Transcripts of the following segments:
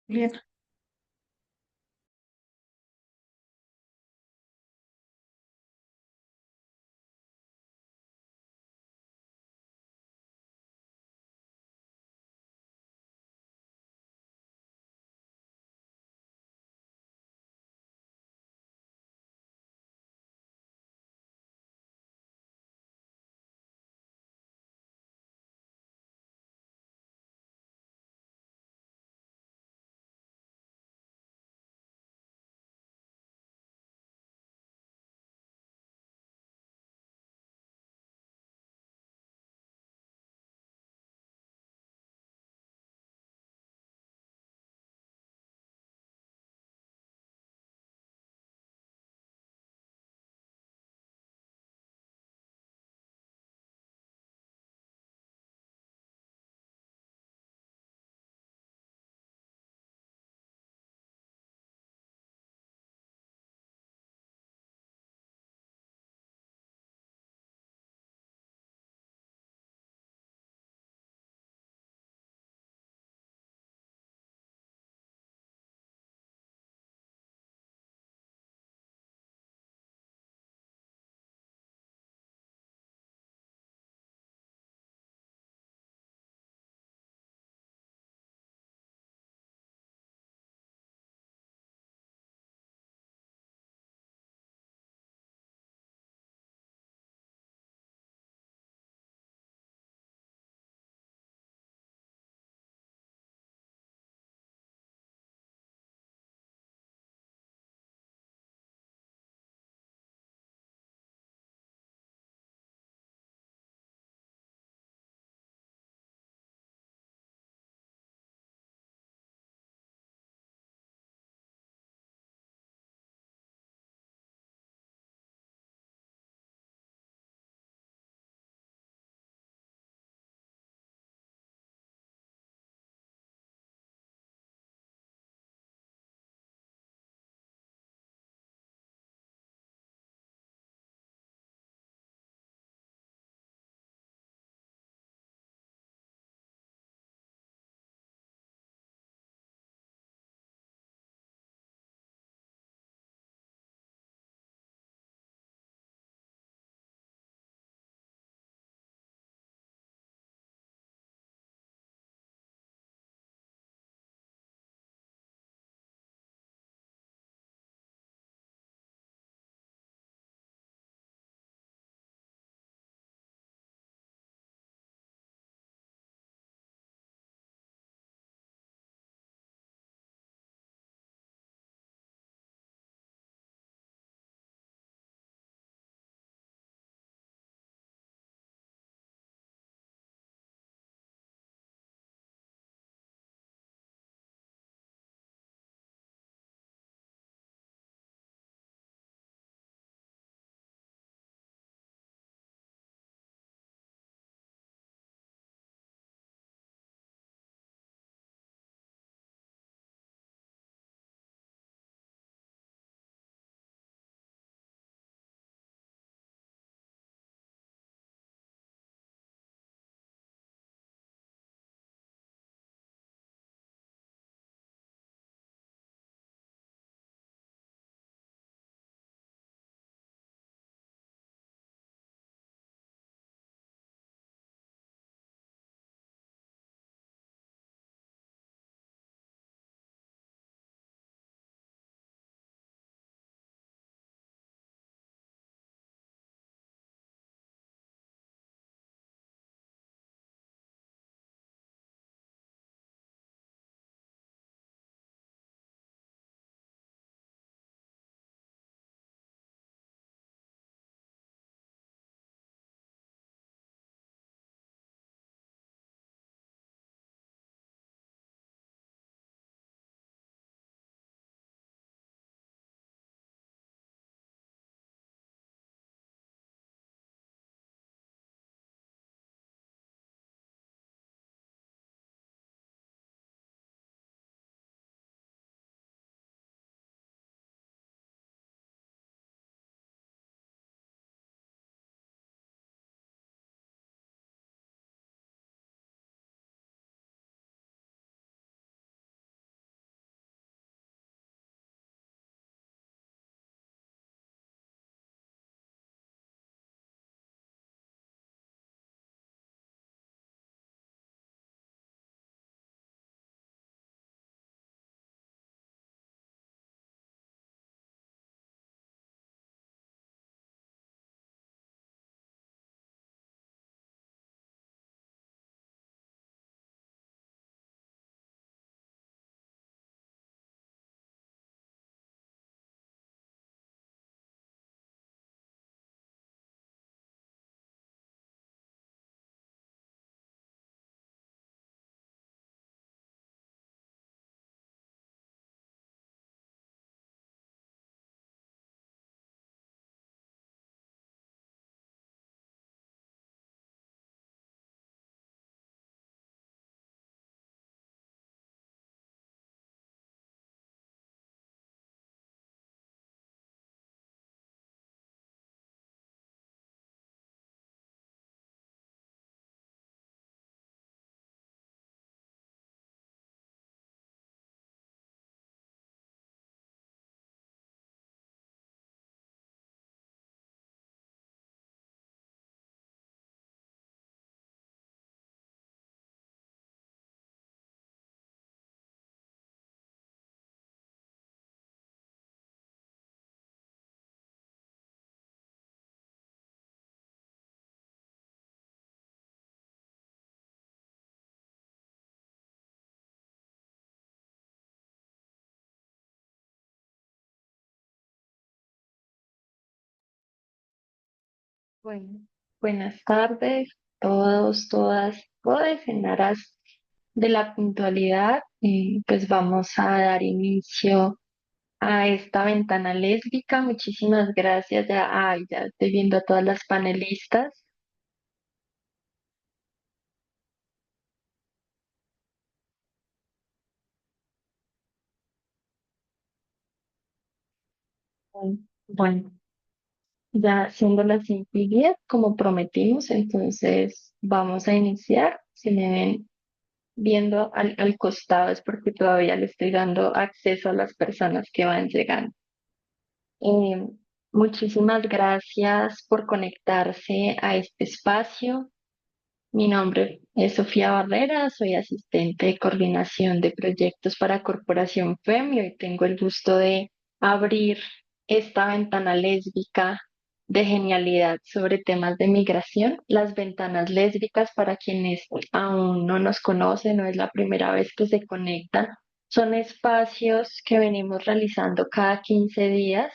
Bien. Bueno, buenas tardes, todos, todas, todas en aras de la puntualidad. Pues vamos a dar inicio a esta ventana lésbica. Muchísimas gracias. Ya estoy viendo a todas las panelistas. Bueno, ya siendo las 5:10, como prometimos, entonces vamos a iniciar. Si me ven viendo al costado es porque todavía le estoy dando acceso a las personas que van llegando. Eh, Muchísimas gracias por conectarse a este espacio. Mi nombre es Sofía Barrera, soy asistente de coordinación de proyectos para Corporación FEM y hoy tengo el gusto de abrir esta ventana lésbica de genialidad sobre temas de migración. Las ventanas lésbicas, para quienes aún no nos conocen, no es la primera vez que se conectan, son espacios que venimos realizando cada 15 días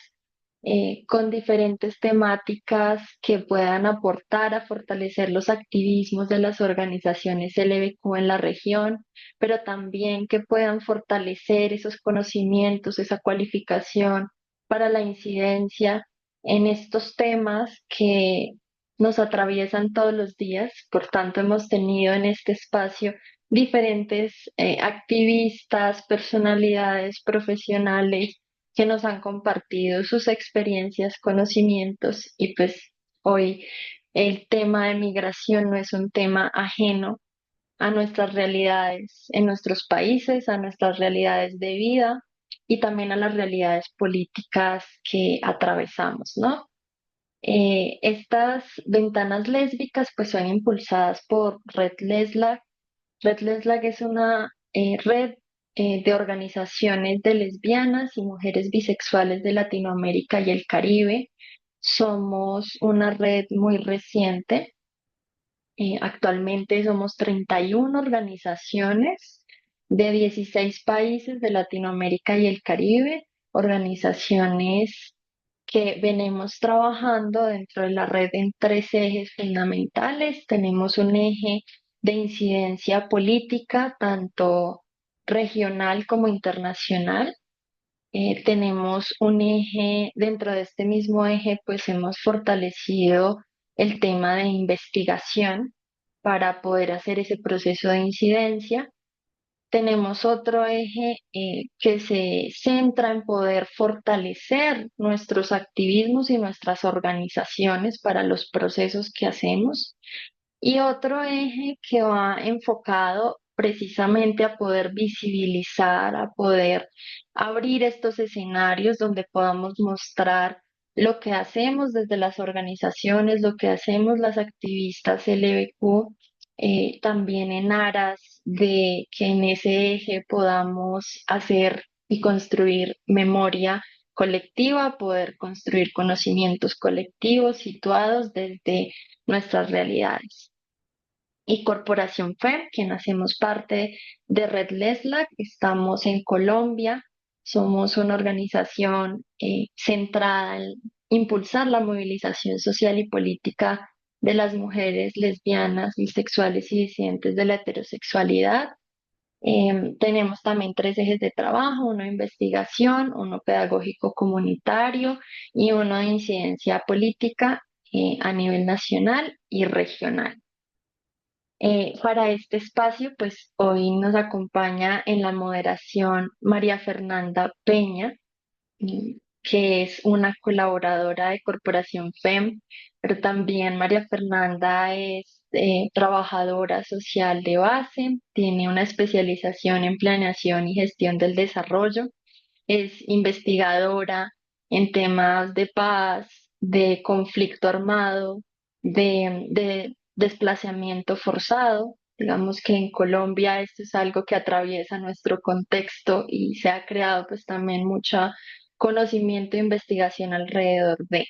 con diferentes temáticas que puedan aportar a fortalecer los activismos de las organizaciones LGBTQ en la región, pero también que puedan fortalecer esos conocimientos, esa cualificación para la incidencia en estos temas que nos atraviesan todos los días. Por tanto, hemos tenido en este espacio diferentes activistas, personalidades profesionales que nos han compartido sus experiencias, conocimientos y pues hoy el tema de migración no es un tema ajeno a nuestras realidades en nuestros países, a nuestras realidades de vida y también a las realidades políticas que atravesamos, ¿no? Estas ventanas lésbicas pues son impulsadas por Red Leslag. Red Leslag es una red de organizaciones de lesbianas y mujeres bisexuales de Latinoamérica y el Caribe. Somos una red muy reciente. Actualmente somos 31 organizaciones de 16 países de Latinoamérica y el Caribe, organizaciones que venimos trabajando dentro de la red en tres ejes fundamentales. Tenemos un eje de incidencia política, tanto regional como internacional. Tenemos un eje, dentro de este mismo eje, pues hemos fortalecido el tema de investigación para poder hacer ese proceso de incidencia. Tenemos otro eje que se centra en poder fortalecer nuestros activismos y nuestras organizaciones para los procesos que hacemos. Y otro eje que va enfocado precisamente a poder visibilizar, a poder abrir estos escenarios donde podamos mostrar lo que hacemos desde las organizaciones, lo que hacemos las activistas LGBTQ, también en aras de que en ese eje podamos hacer y construir memoria colectiva, poder construir conocimientos colectivos situados desde nuestras realidades. Y Corporación FEM, quien hacemos parte de Red Leslac, estamos en Colombia, somos una organización centrada en impulsar la movilización social y política de las mujeres lesbianas, bisexuales y disidentes de la heterosexualidad. Tenemos también tres ejes de trabajo, uno de investigación, uno pedagógico comunitario y uno de incidencia política a nivel nacional y regional. Para este espacio, pues hoy nos acompaña en la moderación María Fernanda Peña, que es una colaboradora de Corporación FEM, pero también María Fernanda es trabajadora social de base, tiene una especialización en planeación y gestión del desarrollo, es investigadora en temas de paz, de conflicto armado, de desplazamiento forzado. Digamos que en Colombia esto es algo que atraviesa nuestro contexto y se ha creado pues también mucho conocimiento e investigación alrededor de.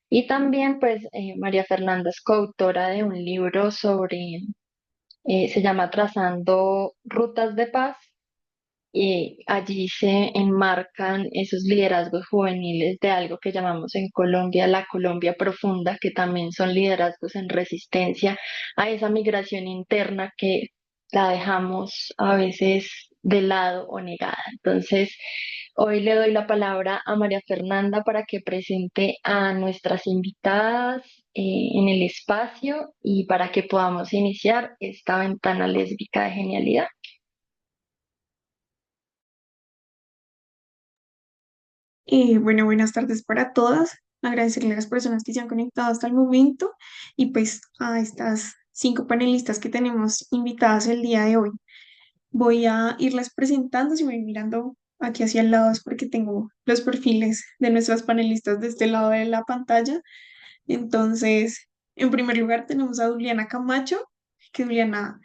Y también pues María Fernanda es coautora de un libro sobre, se llama Trazando Rutas de Paz, y allí se enmarcan esos liderazgos juveniles de algo que llamamos en Colombia la Colombia profunda, que también son liderazgos en resistencia a esa migración interna que la dejamos a veces de lado o negada. Entonces, hoy le doy la palabra a María Fernanda para que presente a nuestras invitadas en el espacio y para que podamos iniciar esta ventana lésbica de genialidad. Bueno, buenas tardes para todas. Agradecerle a las personas que se han conectado hasta el momento y pues a estas 5 panelistas que tenemos invitadas el día de hoy. Voy a irlas presentando, si voy mirando aquí hacia el lado es porque tengo los perfiles de nuestras panelistas de este lado de la pantalla. Entonces, en primer lugar tenemos a Juliana Camacho, que Juliana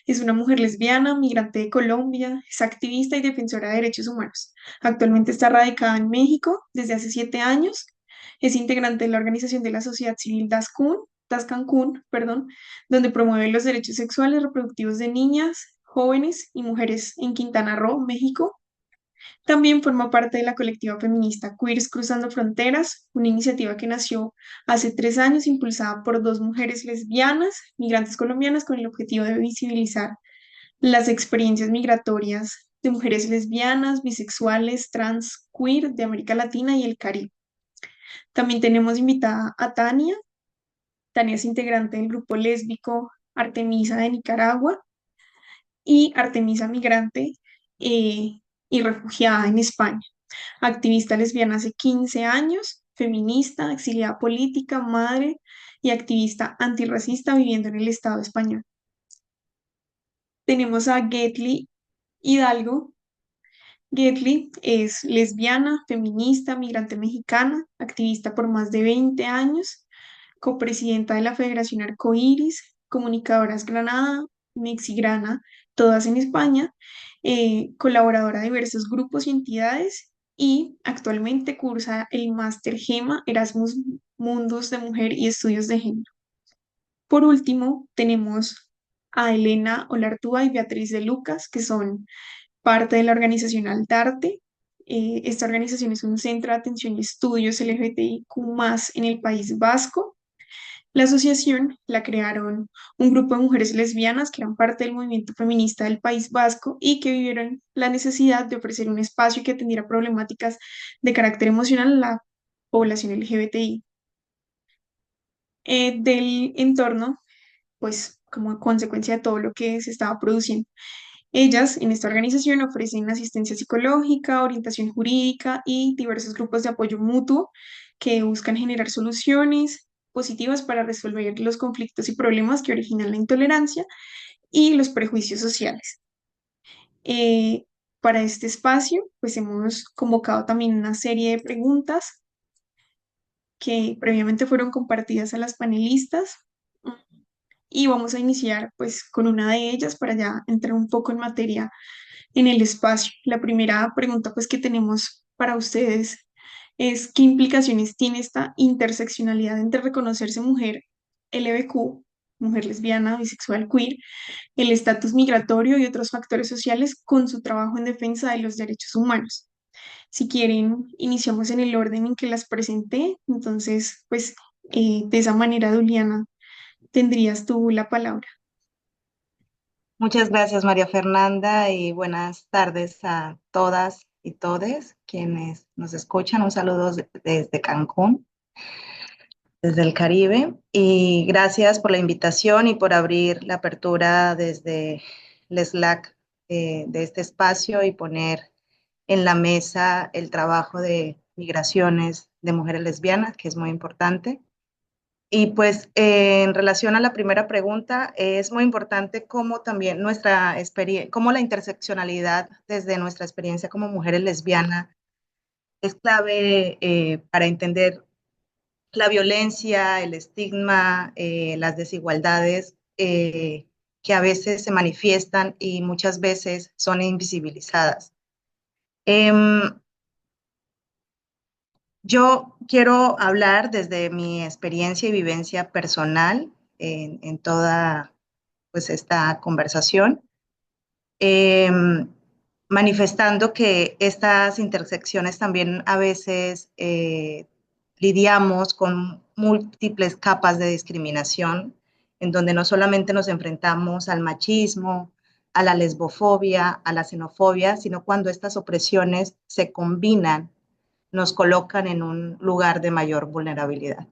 es una mujer lesbiana, migrante de Colombia, es activista y defensora de derechos humanos. Actualmente está radicada en México desde hace 7 años. Es integrante de la organización de la sociedad civil Das Cancún, perdón, donde promueve los derechos sexuales y reproductivos de niñas, jóvenes y mujeres en Quintana Roo, México. También forma parte de la colectiva feminista Queers Cruzando Fronteras, una iniciativa que nació hace 3 años impulsada por dos mujeres lesbianas, migrantes colombianas, con el objetivo de visibilizar las experiencias migratorias de mujeres lesbianas, bisexuales, trans, queer de América Latina y el Caribe. También tenemos invitada a Tania. Tania es integrante del grupo lésbico Artemisa de Nicaragua y Artemisa migrante eh, y refugiada en España. Activista lesbiana hace 15 años, feminista, exiliada política, madre y activista antirracista viviendo en el Estado español. Tenemos a Getly Hidalgo. Getly es lesbiana, feminista, migrante mexicana, activista por más de 20 años, copresidenta de la Federación Arcoíris, Comunicadoras Granada, Mexigrana, todas en España, colaboradora de diversos grupos y entidades y actualmente cursa el máster GEMA Erasmus Mundus de Mujer y Estudios de Género. Por último, tenemos a Elena Olartúa y Beatriz de Lucas, que son parte de la organización Altarte. Esta organización es un centro de atención y estudios LGBTIQ+ en el País Vasco. La asociación la crearon un grupo de mujeres lesbianas que eran parte del movimiento feminista del País Vasco y que vivieron la necesidad de ofrecer un espacio que atendiera problemáticas de carácter emocional a la población LGBTI. Del entorno, pues como consecuencia de todo lo que se estaba produciendo. Ellas en esta organización ofrecen asistencia psicológica, orientación jurídica y diversos grupos de apoyo mutuo que buscan generar soluciones positivas para resolver los conflictos y problemas que originan la intolerancia y los prejuicios sociales. Eh, para este espacio, pues hemos convocado también una serie de preguntas que previamente fueron compartidas a las panelistas y vamos a iniciar pues con una de ellas para ya entrar un poco en materia en el espacio. La primera pregunta pues que tenemos para ustedes es ¿qué implicaciones tiene esta interseccionalidad entre reconocerse mujer LBQ, mujer lesbiana, bisexual, queer, el estatus migratorio y otros factores sociales con su trabajo en defensa de los derechos humanos? Si quieren, iniciamos en el orden en que las presenté. Entonces, pues de esa manera, Juliana, tendrías tú la palabra. Muchas gracias, María Fernanda, y buenas tardes a todas y todes quienes nos escuchan. Un saludo desde Cancún, desde el Caribe, y gracias por la invitación y por abrir la apertura desde el Slack de este espacio y poner en la mesa el trabajo de migraciones de mujeres lesbianas, que es muy importante. Y pues en relación a la primera pregunta, es muy importante cómo también nuestra experiencia, cómo la interseccionalidad desde nuestra experiencia como mujeres lesbianas es clave para entender la violencia, el estigma, las desigualdades que a veces se manifiestan y muchas veces son invisibilizadas. Em, Yo quiero hablar desde mi experiencia y vivencia personal en toda pues, esta conversación. Eh, manifestando que estas intersecciones también a veces lidiamos con múltiples capas de discriminación, en donde no solamente nos enfrentamos al machismo, a la lesbofobia, a la xenofobia, sino cuando estas opresiones se combinan, nos colocan en un lugar de mayor vulnerabilidad.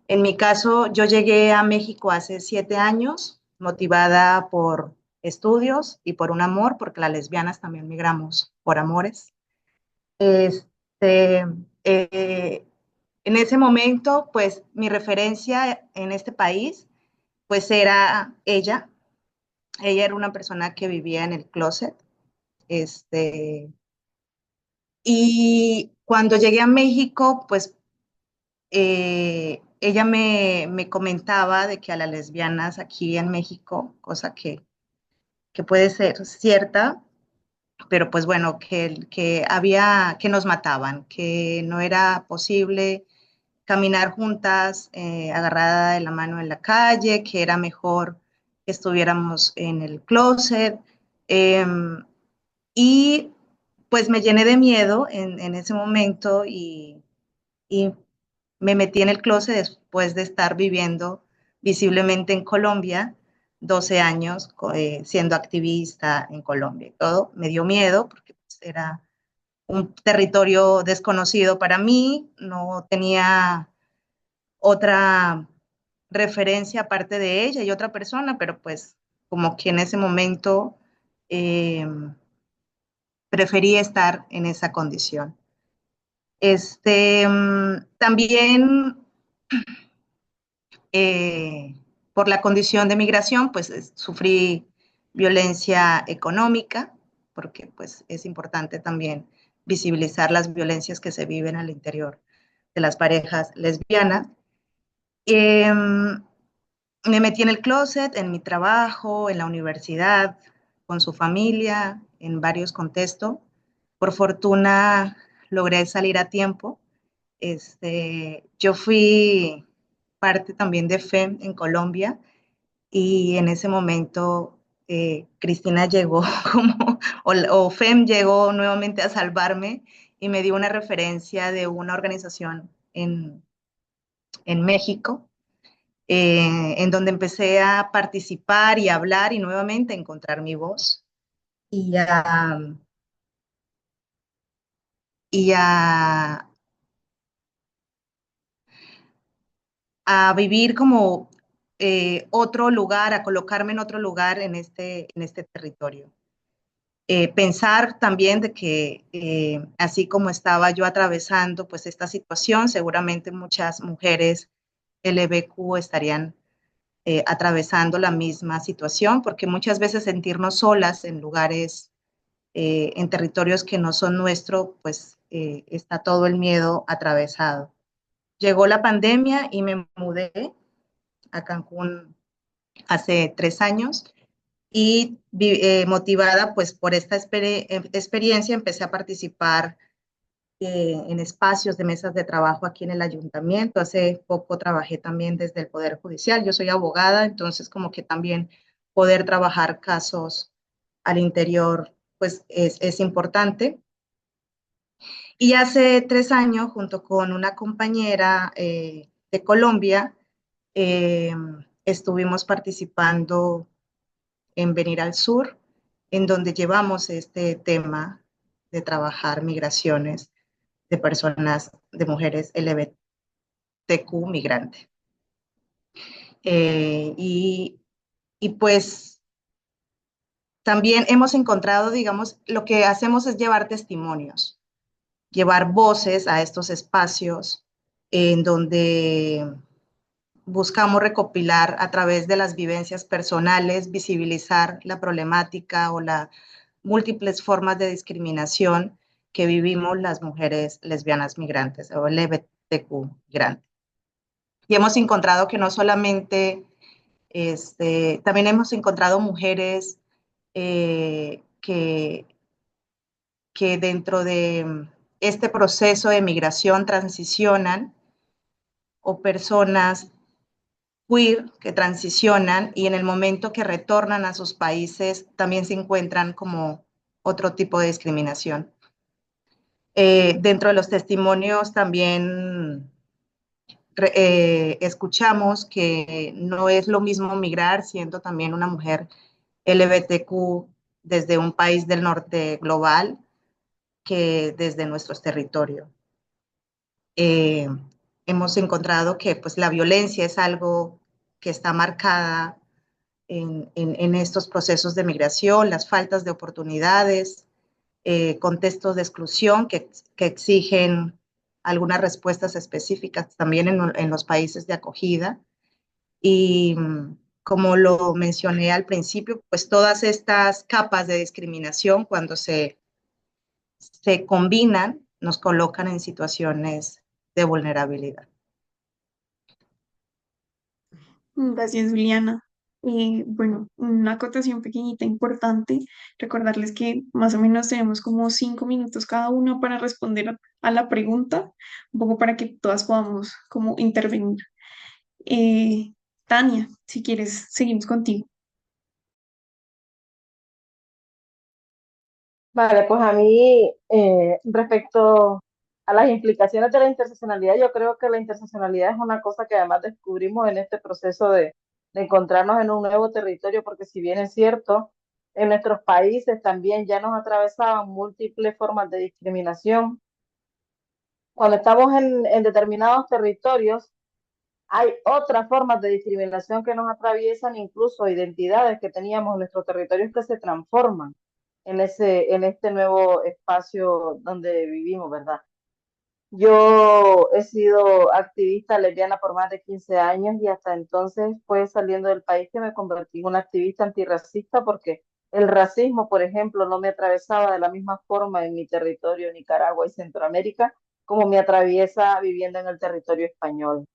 En mi caso, yo llegué a México hace 7 años, motivada por estudios y por un amor, porque las lesbianas también migramos por amores. Este, en ese momento, pues mi referencia en este país, pues era ella. Ella era una persona que vivía en el closet. Y cuando llegué a México, pues ella me comentaba de que a las lesbianas aquí en México, cosa que puede ser cierta, pero pues bueno, que nos mataban, que no era posible caminar juntas, agarrada de la mano en la calle, que era mejor que estuviéramos en el closet. Y pues me llené de miedo en ese momento y me metí en el closet después de estar viviendo visiblemente en Colombia 12 años, siendo activista en Colombia y todo. Me dio miedo porque pues, era un territorio desconocido para mí, no tenía otra referencia aparte de ella y otra persona, pero pues como que en ese momento eh, preferí estar en esa condición. También por la condición de migración, pues sufrí violencia económica, porque pues es importante también visibilizar las violencias que se viven al interior de las parejas lesbianas. Eh, Me metí en el closet, en mi trabajo, en la universidad, con su familia, en varios contextos. Por fortuna logré salir a tiempo. Yo fui parte también de FEM en Colombia y en ese momento Cristina llegó o FEM llegó nuevamente a salvarme y me dio una referencia de una organización en México, en donde empecé a participar y a hablar y nuevamente a encontrar mi voz y y a, a vivir como otro lugar, a colocarme en otro lugar en este territorio. Pensar también de que así como estaba yo atravesando pues esta situación, seguramente muchas mujeres LBQ estarían atravesando la misma situación, porque muchas veces sentirnos solas en lugares, en territorios que no son nuestros, pues está todo el miedo atravesado. Llegó la pandemia y me mudé a Cancún hace 3 años y motivada pues por esta experiencia empecé a participar en espacios de mesas de trabajo aquí en el ayuntamiento. Hace poco trabajé también desde el Poder Judicial. Yo soy abogada, entonces como que también poder trabajar casos al interior pues es importante. Y hace 3 años, junto con una compañera de Colombia, eh, estuvimos participando en Venir al Sur, en donde llevamos este tema de trabajar migraciones de personas, de mujeres LGBTQ migrante. Y, y pues también hemos encontrado, digamos, lo que hacemos es llevar testimonios, llevar voces a estos espacios en donde buscamos recopilar a través de las vivencias personales, visibilizar la problemática o las múltiples formas de discriminación que vivimos las mujeres lesbianas migrantes o LGBTQ migrantes. Y hemos encontrado que no solamente, también hemos encontrado mujeres que dentro de este proceso de migración transicionan o personas queer que transicionan y en el momento que retornan a sus países también se encuentran como otro tipo de discriminación. Dentro de los testimonios también escuchamos que no es lo mismo migrar siendo también una mujer LGBTQ desde un país del norte global que desde nuestros territorios. Hemos encontrado que pues, la violencia es algo que está marcada en estos procesos de migración, las faltas de oportunidades, contextos de exclusión que exigen algunas respuestas específicas también en los países de acogida. Y como lo mencioné al principio, pues todas estas capas de discriminación cuando se combinan nos colocan en situaciones de vulnerabilidad. Gracias, Juliana. Bueno, una acotación pequeñita importante, recordarles que más o menos tenemos como 5 minutos cada uno para responder a la pregunta, un poco para que todas podamos como intervenir. Eh, Tania, si quieres, seguimos contigo. Vale, pues a mí, respecto a las implicaciones de la interseccionalidad, yo creo que la interseccionalidad es una cosa que además descubrimos en este proceso de encontrarnos en un nuevo territorio, porque si bien es cierto, en nuestros países también ya nos atravesaban múltiples formas de discriminación. Cuando estamos en determinados territorios, hay otras formas de discriminación que nos atraviesan, incluso identidades que teníamos en nuestros territorios que se transforman en este nuevo espacio donde vivimos, ¿verdad? Yo he sido activista lesbiana por más de 15 años y hasta entonces fue saliendo del país que me convertí en una activista antirracista porque el racismo, por ejemplo, no me atravesaba de la misma forma en mi territorio, Nicaragua y Centroamérica, como me atraviesa viviendo en el territorio español.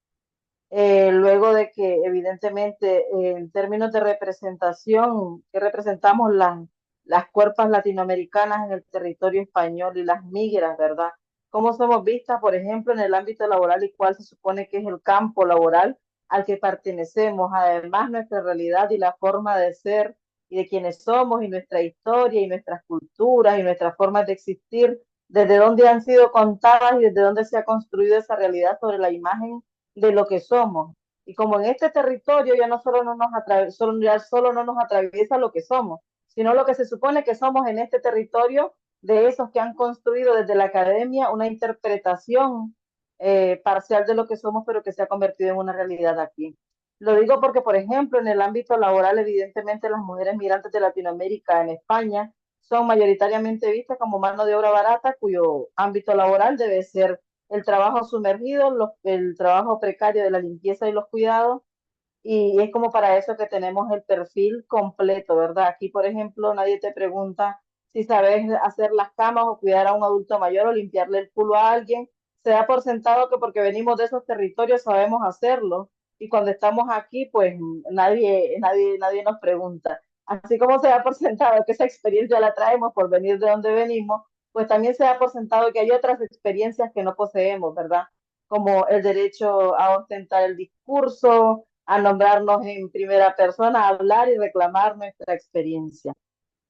Luego de que evidentemente en términos de representación, que representamos las cuerpas latinoamericanas en el territorio español y las migras, ¿verdad? ¿Cómo somos vistas, por ejemplo, en el ámbito laboral y cuál se supone que es el campo laboral al que pertenecemos? Además, nuestra realidad y la forma de ser y de quienes somos y nuestra historia y nuestras culturas y nuestras formas de existir, desde dónde han sido contadas y desde dónde se ha construido esa realidad sobre la imagen de lo que somos. Y como en este territorio ya no solo no nos atraviesa, solo no nos atraviesa lo que somos, sino lo que se supone que somos en este territorio de esos que han construido desde la academia una interpretación parcial de lo que somos, pero que se ha convertido en una realidad aquí. Lo digo porque, por ejemplo, en el ámbito laboral, evidentemente las mujeres migrantes de Latinoamérica en España son mayoritariamente vistas como mano de obra barata, cuyo ámbito laboral debe ser el trabajo sumergido, el trabajo precario de la limpieza y los cuidados, y es como para eso que tenemos el perfil completo, ¿verdad? Aquí, por ejemplo, nadie te pregunta si sabes hacer las camas o cuidar a un adulto mayor o limpiarle el culo a alguien. Se da por sentado que porque venimos de esos territorios sabemos hacerlo, y cuando estamos aquí, pues nadie nos pregunta. Así como se da por sentado que esa experiencia la traemos por venir de donde venimos, pues también se da por sentado que hay otras experiencias que no poseemos, ¿verdad? Como el derecho a ostentar el discurso, a nombrarnos en primera persona, a hablar y reclamar nuestra experiencia.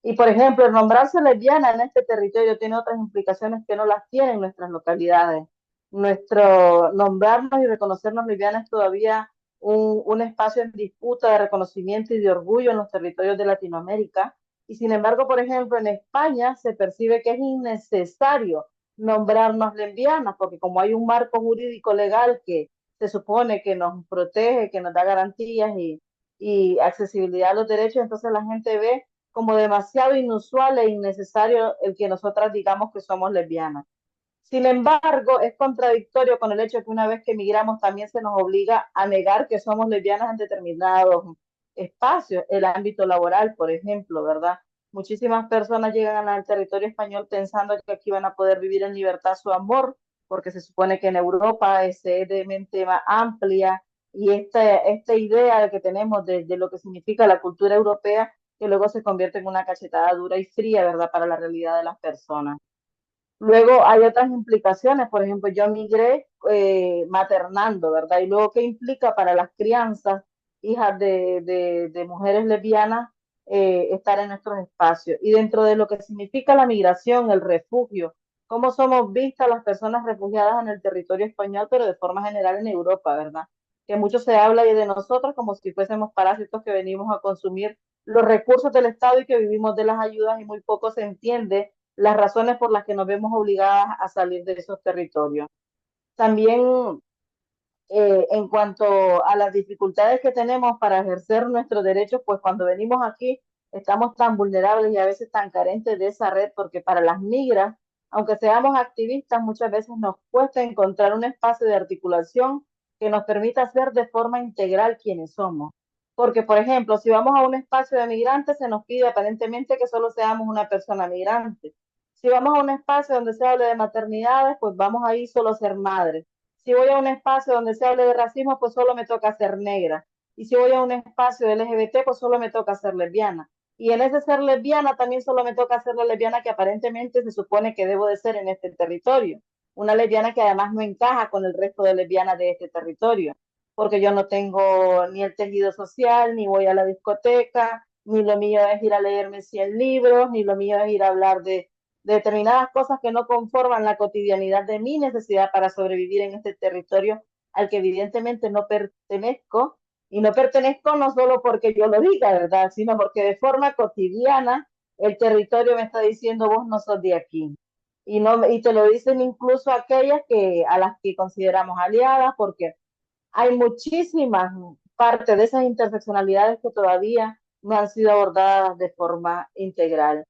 Y, por ejemplo, el nombrarse lesbiana en este territorio tiene otras implicaciones que no las tienen nuestras localidades. Nuestro nombrarnos y reconocernos lesbianas es todavía un espacio en disputa de reconocimiento y de orgullo en los territorios de Latinoamérica. Y sin embargo, por ejemplo, en España se percibe que es innecesario nombrarnos lesbianas, porque como hay un marco jurídico legal que se supone que nos protege, que nos da garantías y accesibilidad a los derechos, entonces la gente ve como demasiado inusual e innecesario el que nosotras digamos que somos lesbianas. Sin embargo, es contradictorio con el hecho de que una vez que emigramos también se nos obliga a negar que somos lesbianas en determinados espacios, el ámbito laboral, por ejemplo, ¿verdad? Muchísimas personas llegan al territorio español pensando que aquí van a poder vivir en libertad su amor, porque se supone que en Europa es de mente más amplia, y esta idea que tenemos de lo que significa la cultura europea, que luego se convierte en una cachetada dura y fría, ¿verdad?, para la realidad de las personas. Luego hay otras implicaciones, por ejemplo, yo migré maternando, ¿verdad? Y luego, ¿qué implica para las crianzas, hijas de mujeres lesbianas? estar en nuestros espacios. Y dentro de lo que significa la migración, el refugio, cómo somos vistas las personas refugiadas en el territorio español, pero de forma general en Europa, ¿verdad? Que mucho se habla de nosotros como si fuésemos parásitos que venimos a consumir los recursos del Estado y que vivimos de las ayudas, y muy poco se entiende las razones por las que nos vemos obligadas a salir de esos territorios. También en cuanto a las dificultades que tenemos para ejercer nuestros derechos, pues cuando venimos aquí estamos tan vulnerables y a veces tan carentes de esa red, porque para las migras, aunque seamos activistas, muchas veces nos cuesta encontrar un espacio de articulación que nos permita ser de forma integral quienes somos. Porque, por ejemplo, si vamos a un espacio de migrantes, se nos pide aparentemente que solo seamos una persona migrante. Si vamos a un espacio donde se hable de maternidades, pues vamos ahí solo a ser madres. Si voy a un espacio donde se hable de racismo, pues solo me toca ser negra. Y si voy a un espacio de LGBT, pues solo me toca ser lesbiana. Y en ese ser lesbiana también solo me toca ser la lesbiana que aparentemente se supone que debo de ser en este territorio. Una lesbiana que además no encaja con el resto de lesbianas de este territorio, porque yo no tengo ni el tejido social, ni voy a la discoteca, ni lo mío es ir a leerme 100 libros, ni lo mío es ir a hablar de determinadas cosas que no conforman la cotidianidad de mi necesidad para sobrevivir en este territorio al que evidentemente no pertenezco. Y no pertenezco no solo porque yo lo diga, ¿verdad? Sino porque de forma cotidiana el territorio me está diciendo vos no sos de aquí. Y, no, y te lo dicen incluso aquellas que, a las que consideramos aliadas, porque hay muchísimas partes de esas interseccionalidades que todavía no han sido abordadas de forma integral.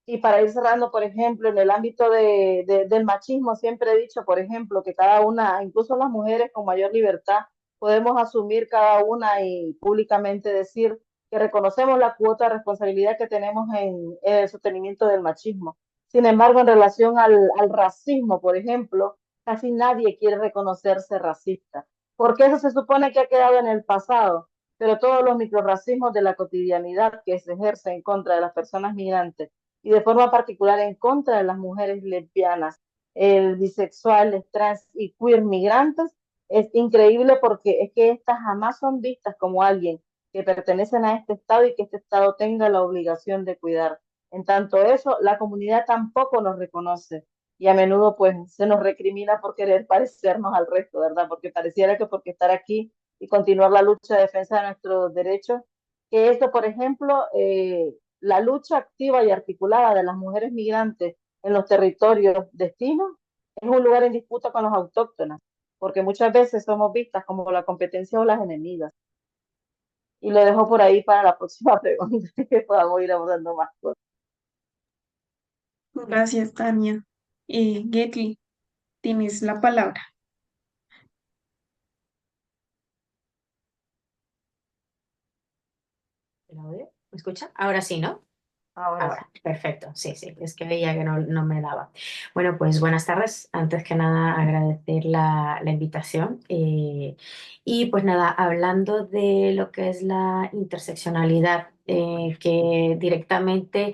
Y para ir cerrando, por ejemplo, en el ámbito del machismo, siempre he dicho, por ejemplo, que cada una, incluso las mujeres con mayor libertad, podemos asumir cada una y públicamente decir que reconocemos la cuota de responsabilidad que tenemos en el sostenimiento del machismo. Sin embargo, en relación al racismo, por ejemplo, casi nadie quiere reconocerse racista, porque eso se supone que ha quedado en el pasado, pero todos los microracismos de la cotidianidad que se ejercen en contra de las personas migrantes y de forma particular en contra de las mujeres lesbianas, el bisexuales, trans y queer migrantes, es increíble porque es que estas jamás son vistas como alguien que pertenecen a este Estado y que este Estado tenga la obligación de cuidar. En tanto eso, la comunidad tampoco nos reconoce y a menudo pues se nos recrimina por querer parecernos al resto, ¿verdad? Porque pareciera que porque estar aquí y continuar la lucha de defensa de nuestros derechos, que esto, por ejemplo, la lucha activa y articulada de las mujeres migrantes en los territorios destinos es un lugar en disputa con los autóctonas, porque muchas veces somos vistas como la competencia o las enemigas. Y lo dejo por ahí para la próxima pregunta, que podamos ir abordando más cosas. Gracias, Tania. Getty, tienes la palabra. ¿Me escucha? Ahora sí, ¿no? Ahora sí. Perfecto, sí, sí, es que veía que no me daba. Bueno, pues buenas tardes. Antes que nada, agradecer la invitación. Y pues nada, hablando de lo que es la interseccionalidad, que directamente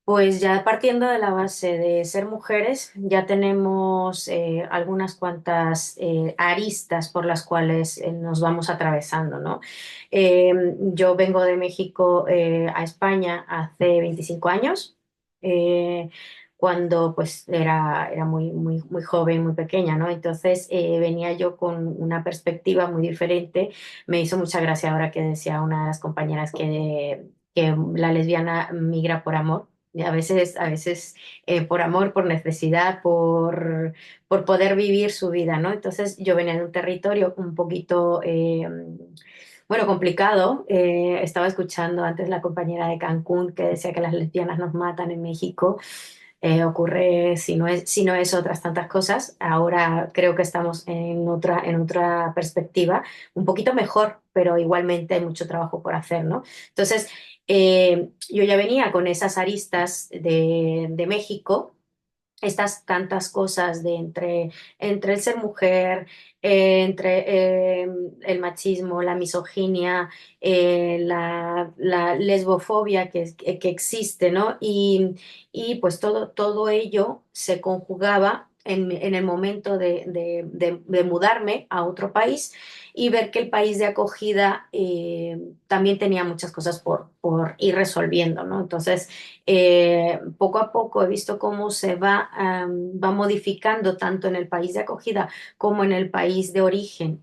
pues ya partiendo de la base de ser mujeres, ya tenemos algunas cuantas aristas por las cuales nos vamos atravesando, ¿no? Yo vengo de México a España hace 25 años, cuando pues era muy joven, muy pequeña, ¿no? Entonces venía yo con una perspectiva muy diferente. Me hizo mucha gracia ahora que decía una de las compañeras que la lesbiana migra por amor. Y a veces por amor, por necesidad, por poder vivir su vida, ¿no? Entonces yo venía de un territorio un poquito, bueno, complicado. Estaba escuchando antes la compañera de Cancún que decía que las lesbianas nos matan en México. Ocurre, si no es otras tantas cosas. Ahora creo que estamos en otra perspectiva, un poquito mejor, pero igualmente hay mucho trabajo por hacer, ¿no? Entonces, yo ya venía con esas aristas de México, estas tantas cosas de entre el ser mujer, el machismo, la misoginia, la lesbofobia que existe, ¿no? Y pues todo ello se conjugaba en el momento de mudarme a otro país y ver que el país de acogida también tenía muchas cosas por ir resolviendo, ¿no? Entonces, poco a poco he visto cómo va modificando tanto en el país de acogida como en el país de origen.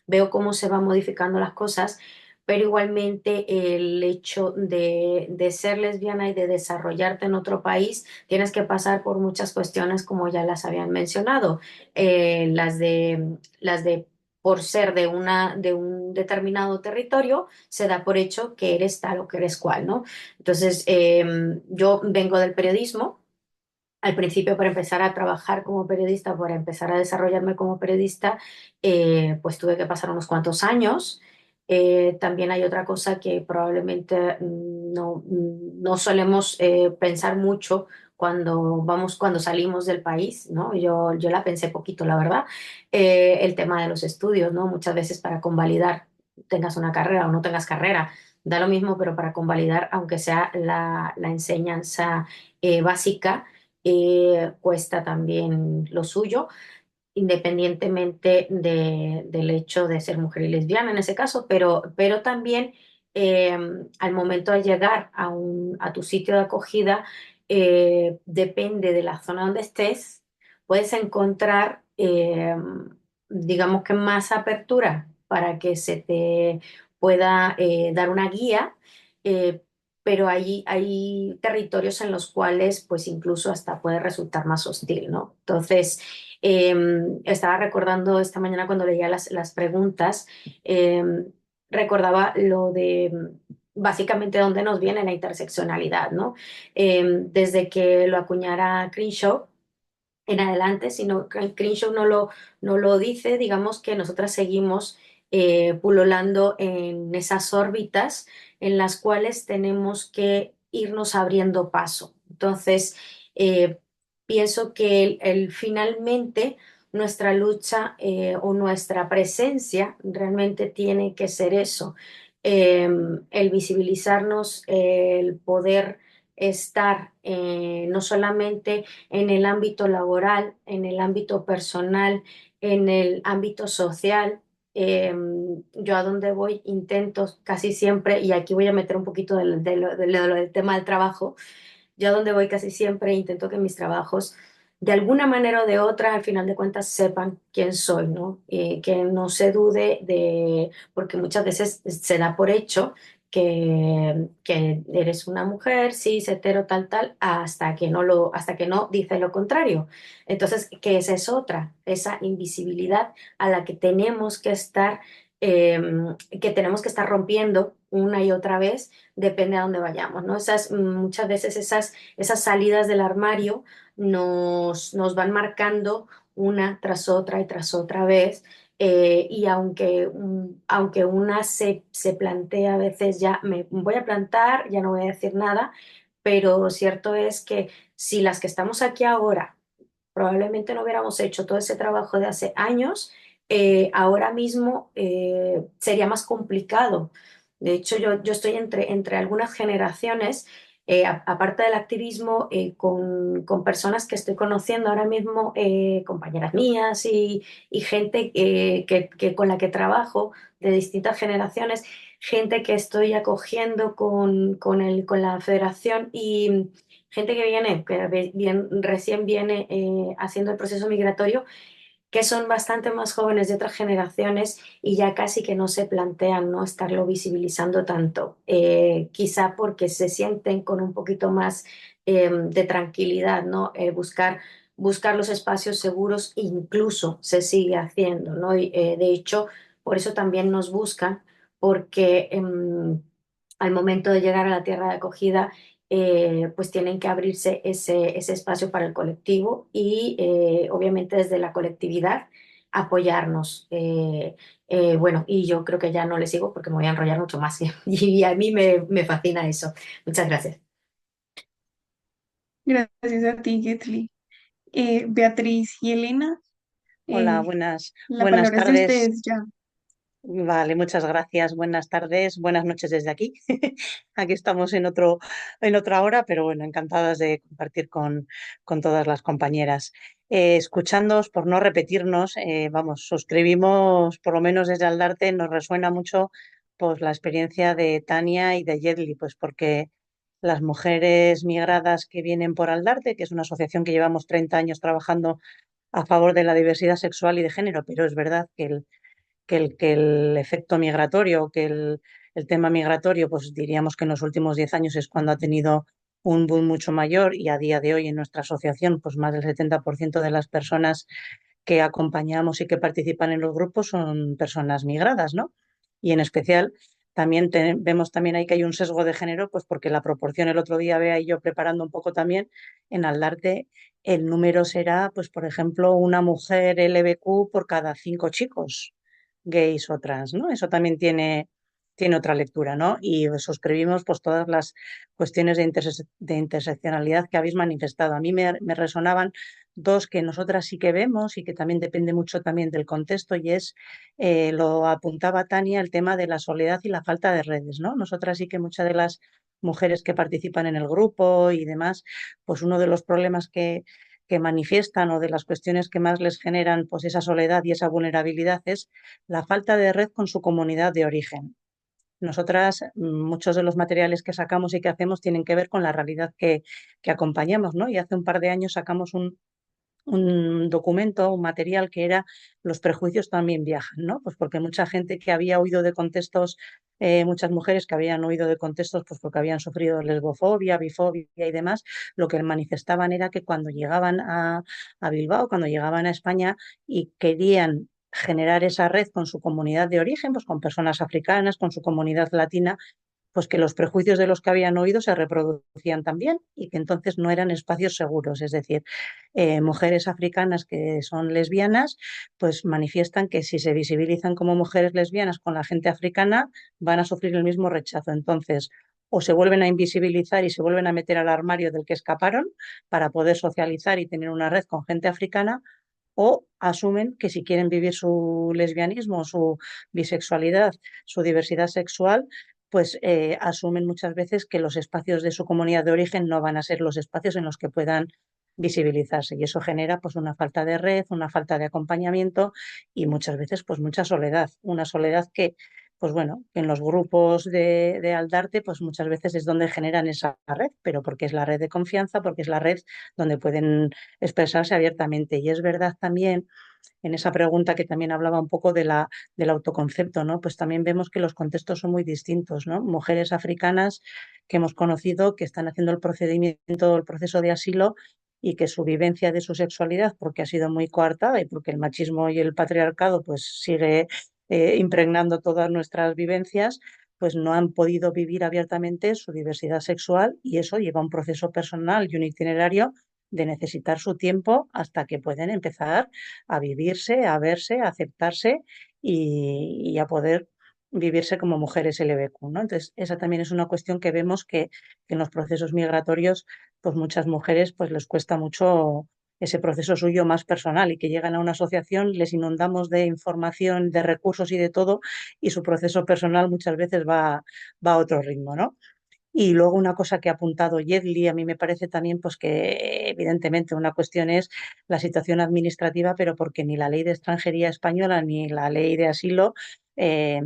Veo cómo se van modificando las cosas, pero igualmente el hecho de ser lesbiana y de desarrollarte en otro país, tienes que pasar por muchas cuestiones como ya las habían mencionado, las de por ser de un determinado territorio, se da por hecho que eres tal o que eres cual, ¿no? Entonces, yo vengo del periodismo. Al principio, para empezar a trabajar como periodista, para empezar a desarrollarme como periodista, pues tuve que pasar unos cuantos años. También hay otra cosa que probablemente no solemos pensar mucho cuando salimos del país, ¿no? Yo la pensé poquito, la verdad. El tema de los estudios, ¿no? Muchas veces para convalidar, tengas una carrera o no tengas carrera, da lo mismo, pero para convalidar, aunque sea la enseñanza básica, cuesta también lo suyo, independientemente del hecho de ser mujer y lesbiana en ese caso, pero también eh, al momento de llegar a tu sitio de acogida, depende de la zona donde estés, puedes encontrar, digamos que más apertura para que se te pueda dar una guía. eh, pero hay territorios en los cuales pues incluso hasta puede resultar más hostil, ¿no? Entonces, estaba recordando esta mañana cuando leía las preguntas, eh, recordaba lo de básicamente dónde nos viene la interseccionalidad, ¿no? Desde que lo acuñara Crenshaw en adelante, sino que Crenshaw no lo dice, digamos que nosotras seguimos pululando en esas órbitas en las cuales tenemos que irnos abriendo paso. Entonces, eh, pienso que finalmente nuestra lucha o nuestra presencia realmente tiene que ser eso, el visibilizarnos, el poder estar no solamente en el ámbito laboral, en el ámbito personal, en el ámbito social. Yo a donde voy intento casi siempre, y aquí voy a meter un poquito del tema del trabajo, yo a donde voy casi siempre intento que mis trabajos, de alguna manera o de otra, al final de cuentas, sepan quién soy, ¿no? Que no se dude porque muchas veces se da por hecho que eres una mujer, cis, hetero, tal, tal, hasta que no dice lo contrario. Entonces, que esa es otra, esa invisibilidad a la eh, que tenemos que estar rompiendo una y otra vez, depende a dónde vayamos, ¿no? Muchas veces esas salidas del armario nos van marcando una tras otra y tras otra vez. Y aunque una se plantea a veces ya me voy a plantar, ya no voy a decir nada, pero cierto es que si las que estamos aquí ahora probablemente no hubiéramos hecho todo ese trabajo de hace años, ahora mismo sería más complicado. De hecho, yo estoy entre algunas generaciones, aparte del activismo, con personas que estoy conociendo ahora mismo, compañeras mías y gente con la que trabajo de distintas generaciones, gente que estoy acogiendo con la federación y gente recién viene haciendo el proceso migratorio, que son bastante más jóvenes de otras generaciones y ya casi que no se plantean no estarlo visibilizando tanto, quizá porque se sienten con un poquito más de tranquilidad, ¿no? Buscar los espacios seguros incluso se sigue haciendo, ¿no? Y, de hecho, por eso también nos buscan, porque al momento de llegar a la tierra de acogida, pues tienen que abrirse ese espacio para el colectivo y obviamente desde la colectividad apoyarnos. Bueno, y yo creo que ya no le sigo porque me voy a enrollar mucho más y a mí me fascina eso. Muchas gracias. Gracias a ti, Getli. Beatriz y Elena, Hola, eh, la buenas palabra es de tardes. ustedes ya. Vale, muchas gracias. Buenas tardes, buenas noches desde aquí. Aquí estamos en otra hora, pero bueno, encantadas de compartir con todas las compañeras. Escuchándoos, por no repetirnos, vamos, suscribimos, por lo menos desde Aldarte, nos resuena mucho pues la experiencia de Tania y de Yedli, pues porque las mujeres migradas que vienen por Aldarte, que es una asociación que llevamos 30 años trabajando a favor de la diversidad sexual y de género, pero es verdad que el efecto migratorio, el tema migratorio, pues diríamos que en los últimos 10 años es cuando ha tenido un boom mucho mayor y a día de hoy en nuestra asociación, pues más del 70% de las personas que acompañamos y que participan en los grupos son personas migradas, ¿no? Y en especial también vemos también ahí que hay un sesgo de género, pues porque la proporción el otro día, Bea y yo preparando un poco también, en Aldarte el número será, pues por ejemplo, una mujer LBQ por cada 5 chicos gays o trans, ¿no? Eso también tiene otra lectura, ¿no? Y suscribimos pues todas las cuestiones de interseccionalidad que habéis manifestado. A mí me resonaban dos que nosotras sí que vemos y que también depende mucho también del contexto y es, lo apuntaba Tania, el tema de la soledad y la falta de redes, ¿no? Nosotras sí que muchas de las mujeres que participan en el grupo y demás, pues uno de los problemas que manifiestan o de las cuestiones que más les generan pues esa soledad y esa vulnerabilidad es la falta de red con su comunidad de origen. Nosotras, muchos de los materiales que sacamos y que hacemos tienen que ver con la realidad que acompañamos, ¿no? Y hace un par de años sacamos un documento, un material que era los prejuicios también viajan, ¿no? Pues porque mucha gente que había huido de contextos, muchas mujeres que habían huido de contextos, pues porque habían sufrido lesbofobia, bifobia y demás, lo que manifestaban era que cuando llegaban a Bilbao, cuando llegaban a España y querían generar esa red con su comunidad de origen, pues con personas africanas, con su comunidad latina, pues que los prejuicios de los que habían oído se reproducían también y que entonces no eran espacios seguros. Es decir, mujeres africanas que son lesbianas, pues manifiestan que si se visibilizan como mujeres lesbianas con la gente africana, van a sufrir el mismo rechazo. Entonces, o se vuelven a invisibilizar y se vuelven a meter al armario del que escaparon para poder socializar y tener una red con gente africana, o asumen que si quieren vivir su lesbianismo, su bisexualidad, su diversidad sexual, pues asumen muchas veces que los espacios de su comunidad de origen no van a ser los espacios en los que puedan visibilizarse y eso genera pues una falta de red, una falta de acompañamiento y muchas veces pues mucha soledad, una soledad que pues bueno, en los grupos de Aldarte pues muchas veces es donde generan esa red, pero porque es la red de confianza, porque es la red donde pueden expresarse abiertamente. Y es verdad también, en esa pregunta que también hablaba un poco del autoconcepto, ¿no? Pues también vemos que los contextos son muy distintos, ¿no? Mujeres africanas que hemos conocido que están haciendo el procedimiento, el proceso de asilo y que su vivencia de su sexualidad, porque ha sido muy coartada y porque el machismo y el patriarcado pues sigue impregnando todas nuestras vivencias, pues no han podido vivir abiertamente su diversidad sexual y eso lleva a un proceso personal y un itinerario de necesitar su tiempo hasta que pueden empezar a vivirse, a verse, a aceptarse y a poder vivirse como mujeres LBQ, ¿no? Entonces, esa también es una cuestión que vemos que en los procesos migratorios, pues muchas mujeres pues les cuesta mucho ese proceso suyo más personal y que llegan a una asociación, les inundamos de información, de recursos y de todo, y su proceso personal muchas veces va a otro ritmo, ¿no? Y luego una cosa que ha apuntado Yedli, a mí me parece también pues que evidentemente una cuestión es la situación administrativa, pero porque ni la ley de extranjería española ni la ley de asilo eh,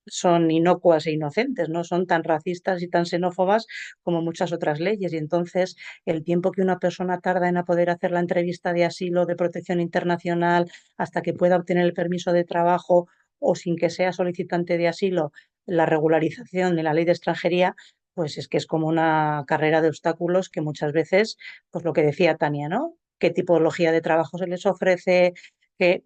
son inocuas e inocentes, no son tan racistas y tan xenófobas como muchas otras leyes. Y entonces el tiempo que una persona tarda en a poder hacer la entrevista de asilo, de protección internacional, hasta que pueda obtener el permiso de trabajo o sin que sea solicitante de asilo, la regularización de la ley de extranjería, pues es que es como una carrera de obstáculos que muchas veces, pues lo que decía Tania, ¿no? ¿Qué tipología de trabajo se les ofrece? ¿Qué,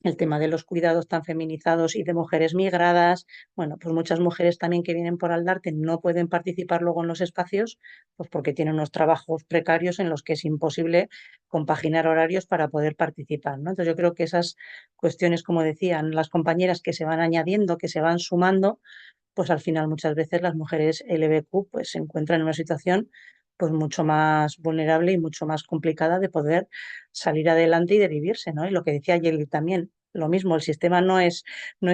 el tema de los cuidados tan feminizados y de mujeres migradas? Bueno, pues muchas mujeres también que vienen por Aldarte no pueden participar luego en los espacios, pues porque tienen unos trabajos precarios en los que es imposible compaginar horarios para poder participar, ¿no? Entonces yo creo que esas cuestiones, como decían las compañeras, que se van añadiendo, que se van sumando, pues al final muchas veces las mujeres LBQ pues se encuentran en una situación pues mucho más vulnerable y mucho más complicada de poder salir adelante y de vivirse, ¿no? Y lo que decía Yeli también, lo mismo, el sistema no es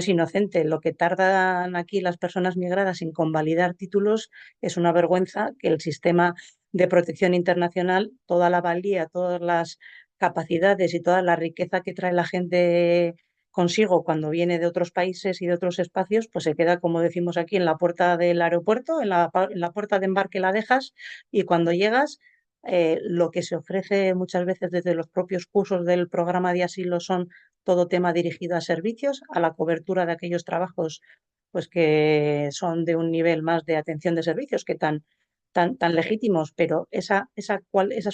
inocente. Lo que tardan aquí las personas migradas en convalidar títulos es una vergüenza que el sistema de protección internacional, toda la valía, todas las capacidades y toda la riqueza que trae la gente consigo cuando viene de otros países y de otros espacios, pues se queda, como decimos aquí, en la puerta del aeropuerto, en la puerta de embarque la dejas y cuando llegas, lo que se ofrece muchas veces desde los propios cursos del programa de asilo son todo tema dirigido a servicios, a la cobertura de aquellos trabajos pues que son de un nivel más de atención de servicios que tan legítimos, pero esas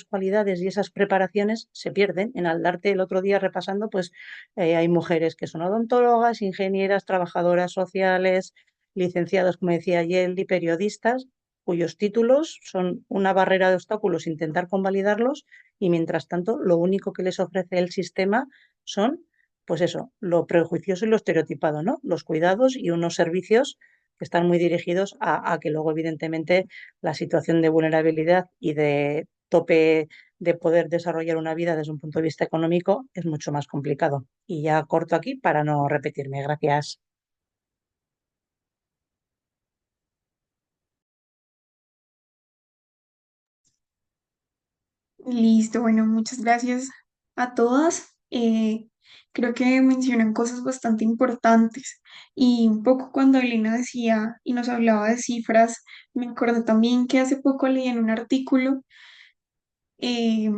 cualidades y esas preparaciones se pierden. En al darte el otro día repasando, pues hay mujeres que son odontólogas, ingenieras, trabajadoras sociales, licenciados, como decía Yeldi, periodistas, cuyos títulos son una barrera de obstáculos intentar convalidarlos y mientras tanto lo único que les ofrece el sistema son, pues eso, lo prejuicioso y lo estereotipado, ¿no? Los cuidados y unos servicios que están muy dirigidos a que luego, evidentemente, la situación de vulnerabilidad y de tope de poder desarrollar una vida desde un punto de vista económico es mucho más complicado. Y ya corto aquí para no repetirme. Gracias. Listo, bueno, muchas gracias a todas. Creo que mencionan cosas bastante importantes y un poco cuando Elena decía y nos hablaba de cifras, me acordé también que hace poco leí en un artículo eh,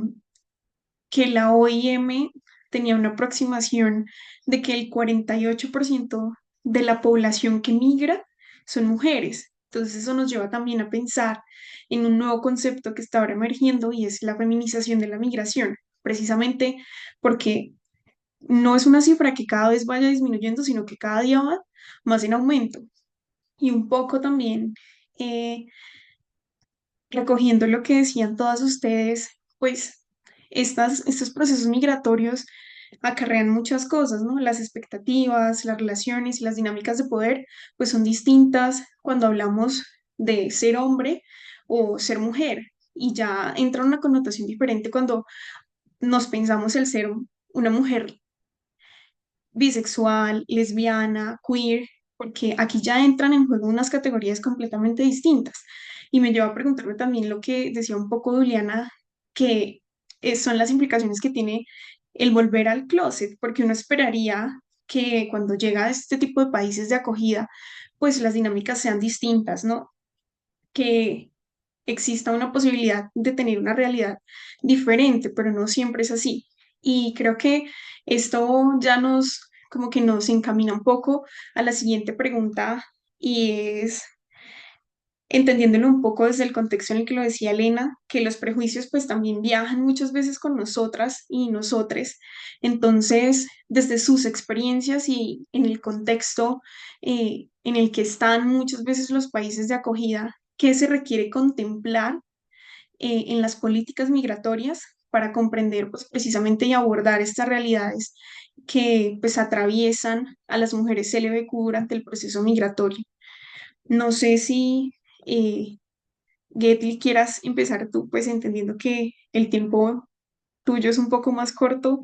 que la OIM tenía una aproximación de que el 48% de la población que migra son mujeres. Entonces eso nos lleva también a pensar en un nuevo concepto que está ahora emergiendo y es la feminización de la migración, precisamente porque no es una cifra que cada vez vaya disminuyendo, sino que cada día va más en aumento. Y un poco también eh, recogiendo lo que decían todas ustedes, pues estos procesos migratorios acarrean muchas cosas, ¿no? Las expectativas, las relaciones y las dinámicas de poder, pues son distintas cuando hablamos de ser hombre o ser mujer. Y ya entra una connotación diferente cuando nos pensamos el ser una mujer bisexual, lesbiana, queer, porque aquí ya entran en juego unas categorías completamente distintas. Y me lleva a preguntarme también lo que decía un poco Juliana, que son las implicaciones que tiene el volver al closet, porque uno esperaría que cuando llega a este tipo de países de acogida, pues las dinámicas sean distintas, ¿no? Que exista una posibilidad de tener una realidad diferente, pero no siempre es así. Y creo que esto ya nos, como que nos encamina un poco a la siguiente pregunta y es, entendiéndolo un poco desde el contexto en el que lo decía Elena, que los prejuicios pues también viajan muchas veces con nosotras y nosotres. Entonces, desde sus experiencias y en el contexto en el que están muchas veces los países de acogida, ¿qué se requiere contemplar en las políticas migratorias para comprender pues, precisamente y abordar estas realidades que pues atraviesan a las mujeres LGBTQ durante el proceso migratorio? No sé si Getty quieras empezar tú, pues entendiendo que el tiempo tuyo es un poco más corto.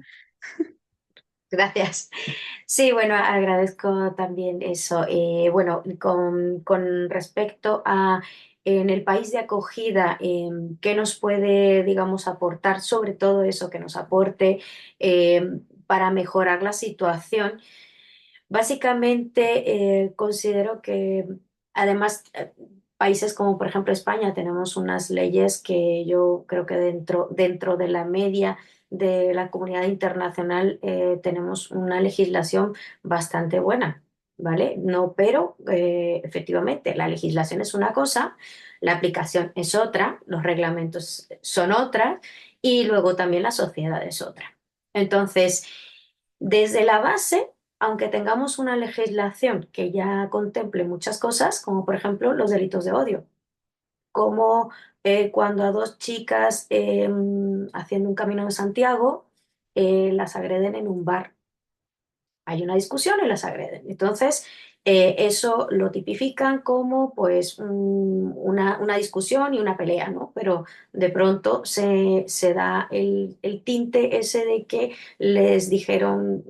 Gracias. Sí, bueno, agradezco también eso. Bueno, con respecto a en el país de acogida, ¿qué nos puede, digamos, aportar? Sobre todo eso, que nos aporte para mejorar la situación. Básicamente, considero que además, países como por ejemplo España, tenemos unas leyes que yo creo que dentro de la media de la comunidad internacional tenemos una legislación bastante buena, ¿vale? No, pero efectivamente la legislación es una cosa, la aplicación es otra, los reglamentos son otras y luego también la sociedad es otra. Entonces, desde la base, aunque tengamos una legislación que ya contemple muchas cosas, como por ejemplo los delitos de odio, como cuando a dos chicas haciendo un camino de Santiago las agreden en un bar. Hay una discusión y las agreden. Entonces, eso lo tipifican como pues una discusión y una pelea, ¿no? Pero de pronto se da el tinte ese de que les dijeron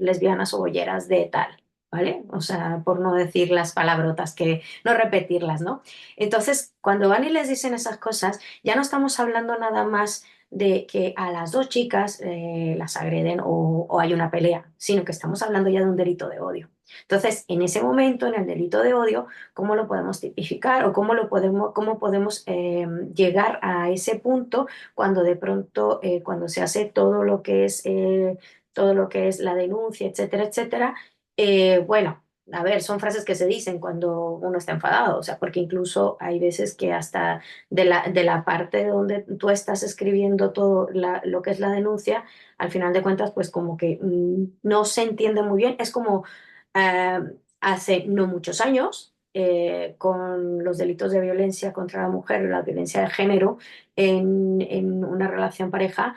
lesbianas o bolleras de tal. ¿Vale? O sea, por no decir las palabrotas que, no repetirlas, ¿no? Entonces, cuando van y les dicen esas cosas, ya no estamos hablando nada más de que a las dos chicas las agreden o hay una pelea, sino que estamos hablando ya de un delito de odio. Entonces, en ese momento, en el delito de odio, ¿cómo lo podemos tipificar o cómo podemos llegar a ese punto cuando de pronto, cuando se hace todo lo que es la denuncia, etcétera, etcétera? Bueno, a ver, son frases que se dicen cuando uno está enfadado, o sea, porque incluso hay veces que hasta de la parte donde tú estás escribiendo todo lo que es la denuncia, al final de cuentas, pues como que no se entiende muy bien. Es como eh, hace no muchos años, con los delitos de violencia contra la mujer, la violencia de género en una relación pareja.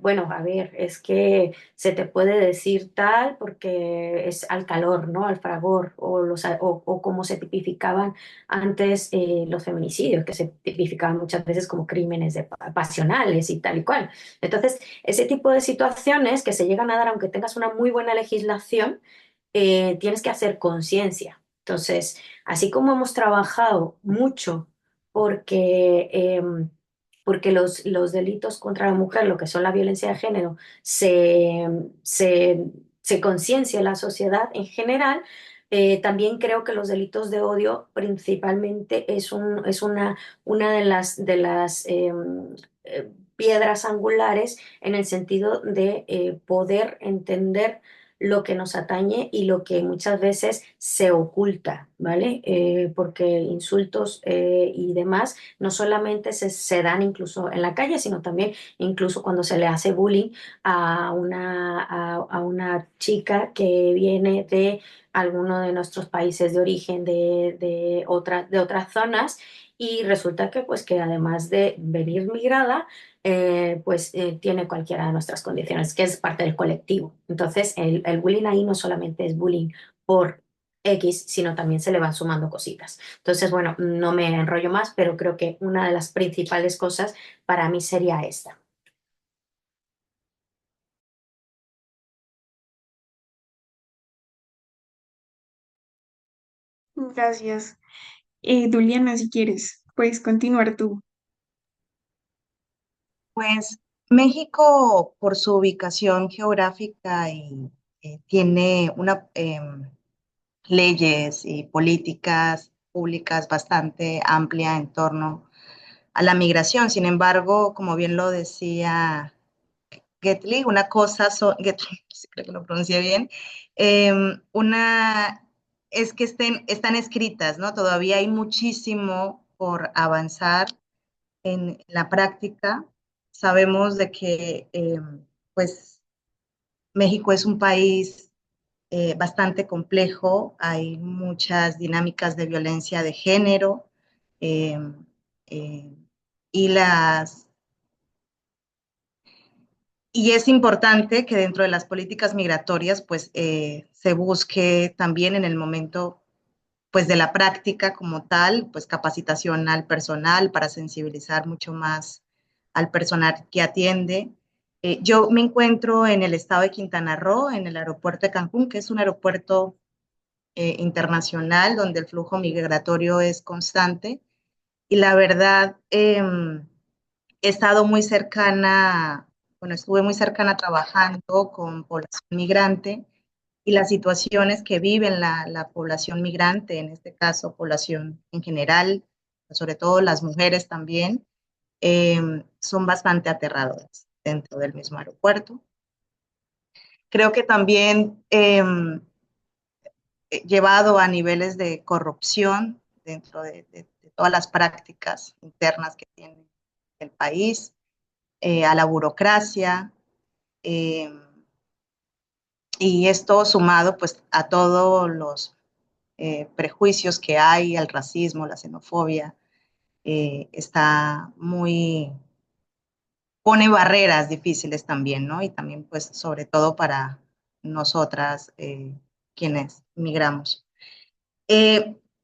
Bueno, a ver, es que se te puede decir tal porque es al calor, ¿no? Al fragor, o como se tipificaban antes los feminicidios, que se tipificaban muchas veces como crímenes pasionales y tal y cual. Entonces, ese tipo de situaciones que se llegan a dar, aunque tengas una muy buena legislación, tienes que hacer conciencia. Entonces, así como hemos trabajado mucho porque, porque los delitos contra la mujer, lo que son la violencia de género, se, se, se conciencie en la sociedad en general, también creo que los delitos de odio principalmente es una de las piedras angulares en el sentido de poder entender lo que nos atañe y lo que muchas veces se oculta, ¿vale? Porque insultos y demás no solamente se dan incluso en la calle, sino también incluso cuando se le hace bullying a una chica que viene de alguno de nuestros países de origen, de otras zonas, y resulta que, pues, que además de venir migrada, pues tiene cualquiera de nuestras condiciones, que es parte del colectivo. Entonces, el bullying ahí no solamente es bullying por X, sino también se le van sumando cositas. Entonces, bueno, no me enrollo más, pero creo que una de las principales cosas para mí sería esta. Gracias. Duliana, si quieres, puedes continuar tú. Pues México, por su ubicación geográfica y tiene leyes y políticas públicas bastante amplia en torno a la migración. Sin embargo, como bien lo decía Getly, una cosa son, Getly, sí creo que lo pronuncié bien, una es que están escritas, ¿no? Todavía hay muchísimo por avanzar en la práctica. Sabemos de que, pues, México es un país bastante complejo, hay muchas dinámicas de violencia de género eh, eh, y las y es importante que dentro de las políticas migratorias, pues, se busque también en el momento, pues, de la práctica como tal, pues, capacitación al personal para sensibilizar mucho más al personal que atiende. Yo me encuentro en el estado de Quintana Roo, en el aeropuerto de Cancún, que es un aeropuerto internacional donde el flujo migratorio es constante. Y la verdad, he estado muy cercana, bueno, estuve muy cercana trabajando con población migrante y las situaciones que viven la población migrante, en este caso población en general, sobre todo las mujeres también, son bastante aterradoras dentro del mismo aeropuerto. Creo que también llevado a niveles de corrupción dentro de todas las prácticas internas que tiene el país, a la burocracia, eh, y esto sumado pues a todos los prejuicios que hay, al racismo, la xenofobia, está muy, pone barreras difíciles también, ¿no? Y también pues sobre todo para nosotras, quienes migramos.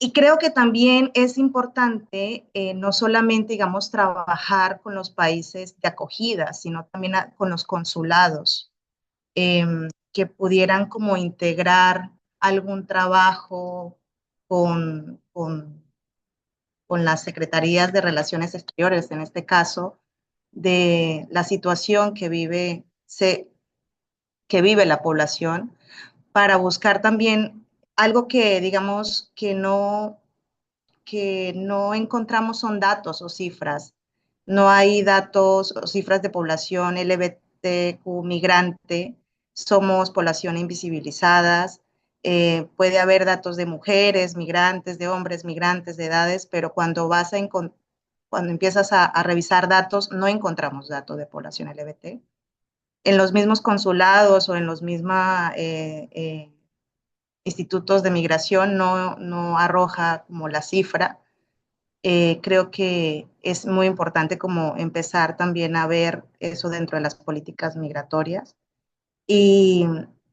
Y creo que también es importante no solamente, digamos, trabajar con los países de acogida, sino también con los consulados, que pudieran como integrar algún trabajo con las secretarías de Relaciones Exteriores, en este caso, de la situación que vive la población, para buscar también algo que, digamos, que no encontramos son datos o cifras. No hay datos o cifras de población LGBTQ migrante. Somos población invisibilizadas. Puede haber datos de mujeres migrantes, de hombres migrantes, de edades, pero cuando empiezas a revisar datos, no encontramos datos de población LGBT. En los mismos consulados o en los mismos institutos de migración no arroja como la cifra. Creo que es muy importante como empezar también a ver eso dentro de las políticas migratorias y,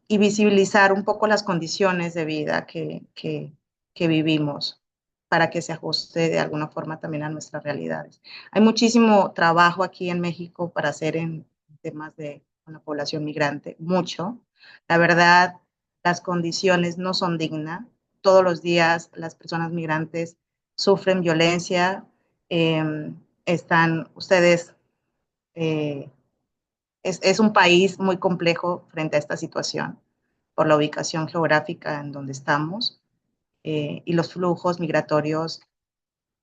y visibilizar un poco las condiciones de vida que vivimos para que se ajuste de alguna forma también a nuestras realidades. Hay muchísimo trabajo aquí en México para hacer en temas de una población migrante, mucho. La verdad, las condiciones no son dignas. Todos los días las personas migrantes sufren violencia, están ustedes, es un país muy complejo frente a esta situación por la ubicación geográfica en donde estamos, y los flujos migratorios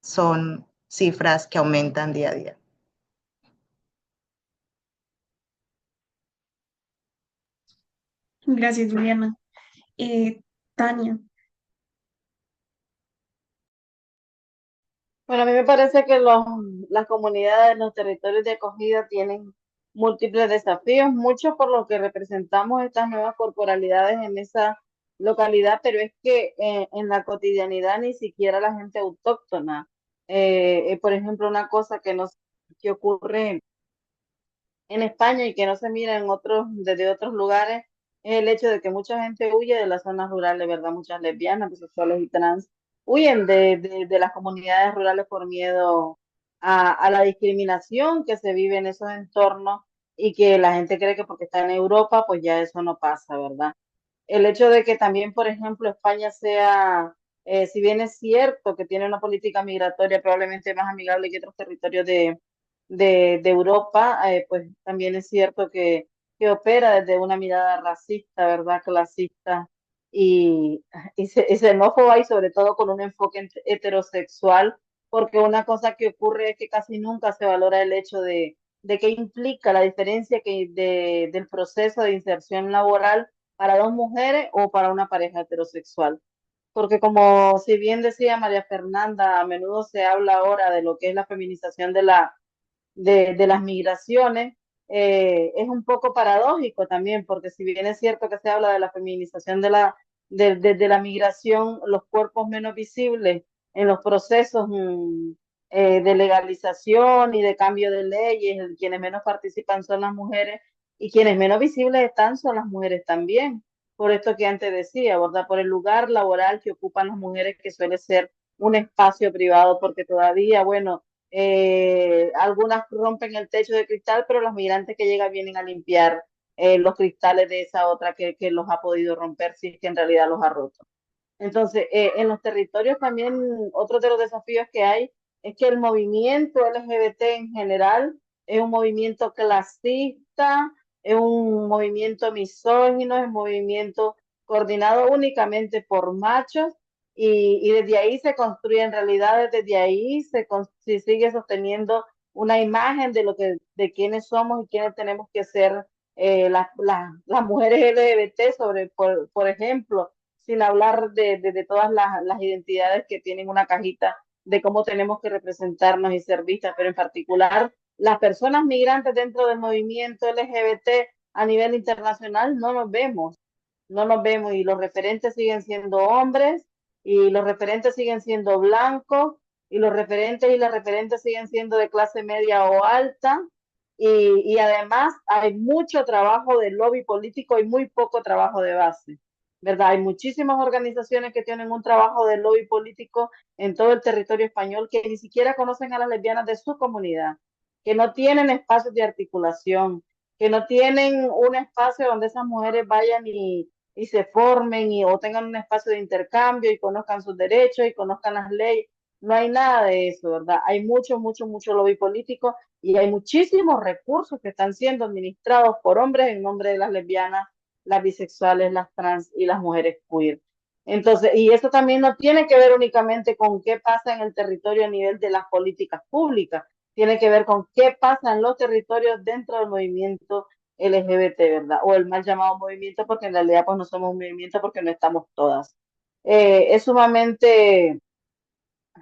son cifras que aumentan día a día. Gracias, Juliana. Tania. Bueno, a mí me parece que las comunidades, los territorios de acogida tienen múltiples desafíos, mucho por lo que representamos estas nuevas corporalidades en esa localidad, pero es que en la cotidianidad ni siquiera la gente autóctona, por ejemplo, una cosa que ocurre en España y que no se mira desde otros lugares, es el hecho de que mucha gente huye de las zonas rurales, ¿verdad? Muchas lesbianas, bisexuales y trans huyen de las comunidades rurales por miedo a la discriminación que se vive en esos entornos y que la gente cree que porque está en Europa, pues ya eso no pasa, ¿verdad? El hecho de que también, por ejemplo, España sea, si bien es cierto que tiene una política migratoria probablemente más amigable que otros territorios de Europa, pues también es cierto que opera desde una mirada racista, ¿verdad? Clasista y, y xenófoba y sobre todo con un enfoque heterosexual, porque una cosa que ocurre es que casi nunca se valora el hecho de qué implica la diferencia del proceso de inserción laboral para dos mujeres o para una pareja heterosexual. Porque como si bien decía María Fernanda, a menudo se habla ahora de lo que es la feminización de las migraciones, es un poco paradójico también, porque si bien es cierto que se habla de la feminización de la migración, los cuerpos menos visibles en los procesos de legalización y de cambio de leyes, quienes menos participan son las mujeres y quienes menos visibles están son las mujeres también. Por esto que antes decía, ¿verdad? Por el lugar laboral que ocupan las mujeres, que suele ser un espacio privado, porque todavía, bueno, algunas rompen el techo de cristal, pero los migrantes que llegan vienen a limpiar los cristales de esa otra que los ha podido romper, si es que en realidad los ha roto. Entonces, en los territorios también, otro de los desafíos que hay es que el movimiento LGBT en general es un movimiento clasista, es un movimiento misógino, es un movimiento coordinado únicamente por machos y desde ahí se construyen realidades, desde ahí se sigue sosteniendo una imagen de de quiénes somos y quiénes tenemos que ser las mujeres LGBT, por ejemplo, sin hablar de todas las identidades que tienen una cajita de cómo tenemos que representarnos y ser vistas, pero en particular las personas migrantes dentro del movimiento LGBT a nivel internacional no nos vemos y los referentes siguen siendo hombres y los referentes siguen siendo blancos y los referentes y las referentes siguen siendo de clase media o alta y además hay mucho trabajo de lobby político y muy poco trabajo de base. ¿verdad? Hay muchísimas organizaciones que tienen un trabajo de lobby político en todo el territorio español que ni siquiera conocen a las lesbianas de su comunidad, que no tienen espacios de articulación, que no tienen un espacio donde esas mujeres vayan y se formen o tengan un espacio de intercambio y conozcan sus derechos y conozcan las leyes. No hay nada de eso, ¿verdad? Hay mucho, mucho, mucho lobby político y hay muchísimos recursos que están siendo administrados por hombres en nombre de las lesbianas, las bisexuales, las trans y las mujeres queer. Entonces, y eso también no tiene que ver únicamente con qué pasa en el territorio a nivel de las políticas públicas, tiene que ver con qué pasa en los territorios dentro del movimiento LGBT, ¿verdad? O el mal llamado movimiento, porque en realidad pues no somos un movimiento porque no estamos todas. Es sumamente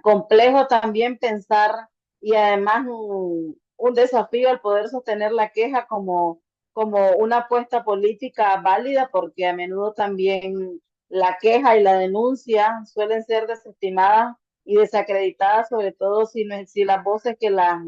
complejo también pensar y además un desafío el poder sostener la queja como una apuesta política válida, porque a menudo también la queja y la denuncia suelen ser desestimadas y desacreditadas, sobre todo si las voces que las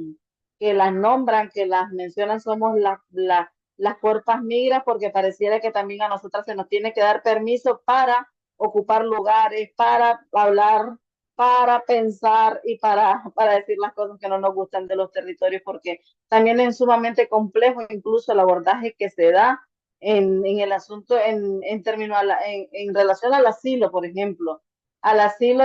nombran, que las mencionan, somos las cuerpas migras, porque pareciera que también a nosotras se nos tiene que dar permiso para ocupar lugares, para hablar, para pensar y para decir las cosas que no nos gustan de los territorios, porque también es sumamente complejo incluso el abordaje que se da en el asunto en términos en relación al asilo, por ejemplo, al asilo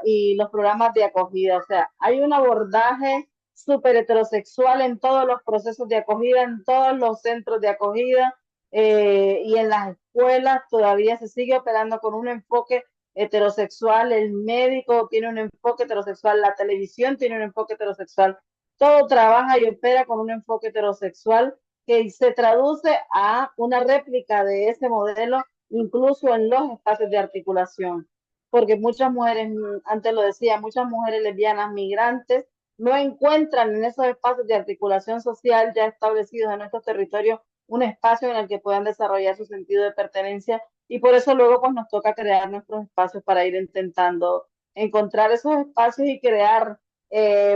y los programas de acogida. O sea, hay un abordaje súper heterosexual en todos los procesos de acogida, en todos los centros de acogida, y en las escuelas todavía se sigue operando con un enfoque heterosexual, el médico tiene un enfoque heterosexual, la televisión tiene un enfoque heterosexual, todo trabaja y opera con un enfoque heterosexual que se traduce a una réplica de ese modelo incluso en los espacios de articulación, porque muchas mujeres, antes lo decía, muchas mujeres lesbianas migrantes no encuentran en esos espacios de articulación social ya establecidos en nuestros territorios un espacio en el que puedan desarrollar su sentido de pertenencia y por eso luego pues nos toca crear nuestros espacios para ir intentando encontrar esos espacios y crear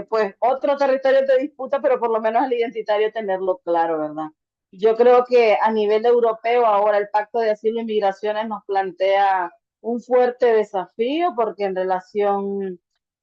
pues otro territorio de disputa, pero por lo menos el identitario tenerlo claro, ¿verdad? Yo creo que a nivel europeo ahora el Pacto de Asilo y Migraciones nos plantea un fuerte desafío porque en relación,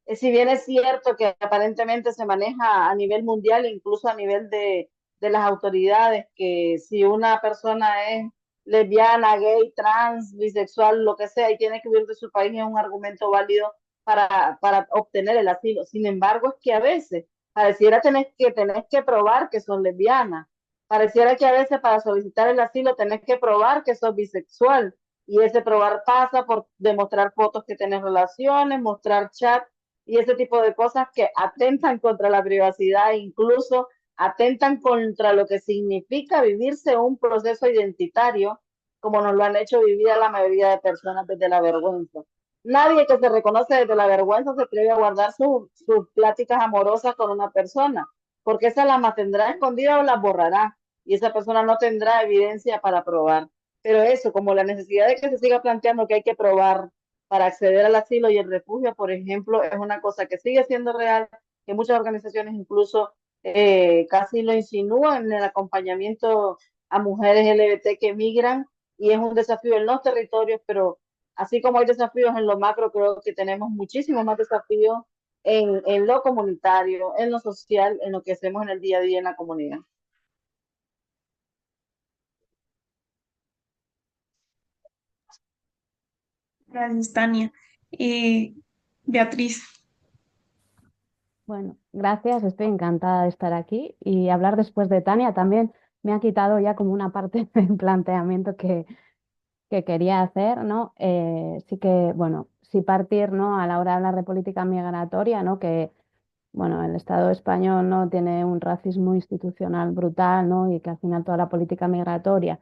si bien es cierto que aparentemente se maneja a nivel mundial, incluso a nivel de las autoridades, que si una persona es lesbiana, gay, trans, bisexual, lo que sea, y tiene que huir de su país, es un argumento válido para obtener el asilo. Sin embargo, es que a veces pareciera tenés que probar que son lesbianas. Pareciera que a veces para solicitar el asilo tenés que probar que sos bisexual. Y ese probar pasa por demostrar fotos que tenés relaciones, mostrar chat y ese tipo de cosas que atentan contra la privacidad e incluso atentan contra lo que significa vivirse un proceso identitario, como nos lo han hecho vivir a la mayoría de personas desde la vergüenza. Nadie que se reconoce desde la vergüenza se atreve a guardar sus pláticas amorosas con una persona, porque esa la mantendrá escondida o la borrará, y esa persona no tendrá evidencia para probar. Pero eso, como la necesidad de que se siga planteando que hay que probar para acceder al asilo y el refugio, por ejemplo, es una cosa que sigue siendo real, que muchas organizaciones incluso casi lo insinúan en el acompañamiento a mujeres LGBT que migran y es un desafío en los territorios, pero así como hay desafíos en lo macro, creo que tenemos muchísimos más desafíos en lo comunitario, en lo social, en lo que hacemos en el día a día en la comunidad. Gracias, Tania. Eh, Beatriz. Bueno, gracias, estoy encantada de estar aquí y hablar después de Tania también me ha quitado ya como una parte del planteamiento que quería hacer, ¿no? Sí que, bueno, sí partir, ¿no? A la hora de hablar de política migratoria, ¿no? Que, bueno, el Estado español, ¿no? Tiene un racismo institucional brutal, ¿no? Y que al final toda la política migratoria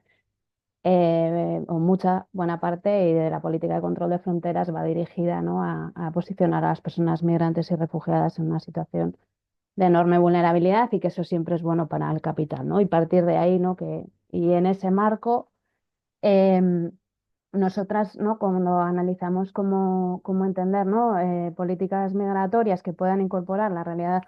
o mucha buena parte y de la política de control de fronteras va dirigida, ¿no? a posicionar a las personas migrantes y refugiadas en una situación de enorme vulnerabilidad y que eso siempre es bueno para el capital, ¿no? Y partir de ahí, ¿no? Y en ese marco, em, nosotras, ¿no? Cuando analizamos cómo entender, ¿no? Políticas migratorias que puedan incorporar la realidad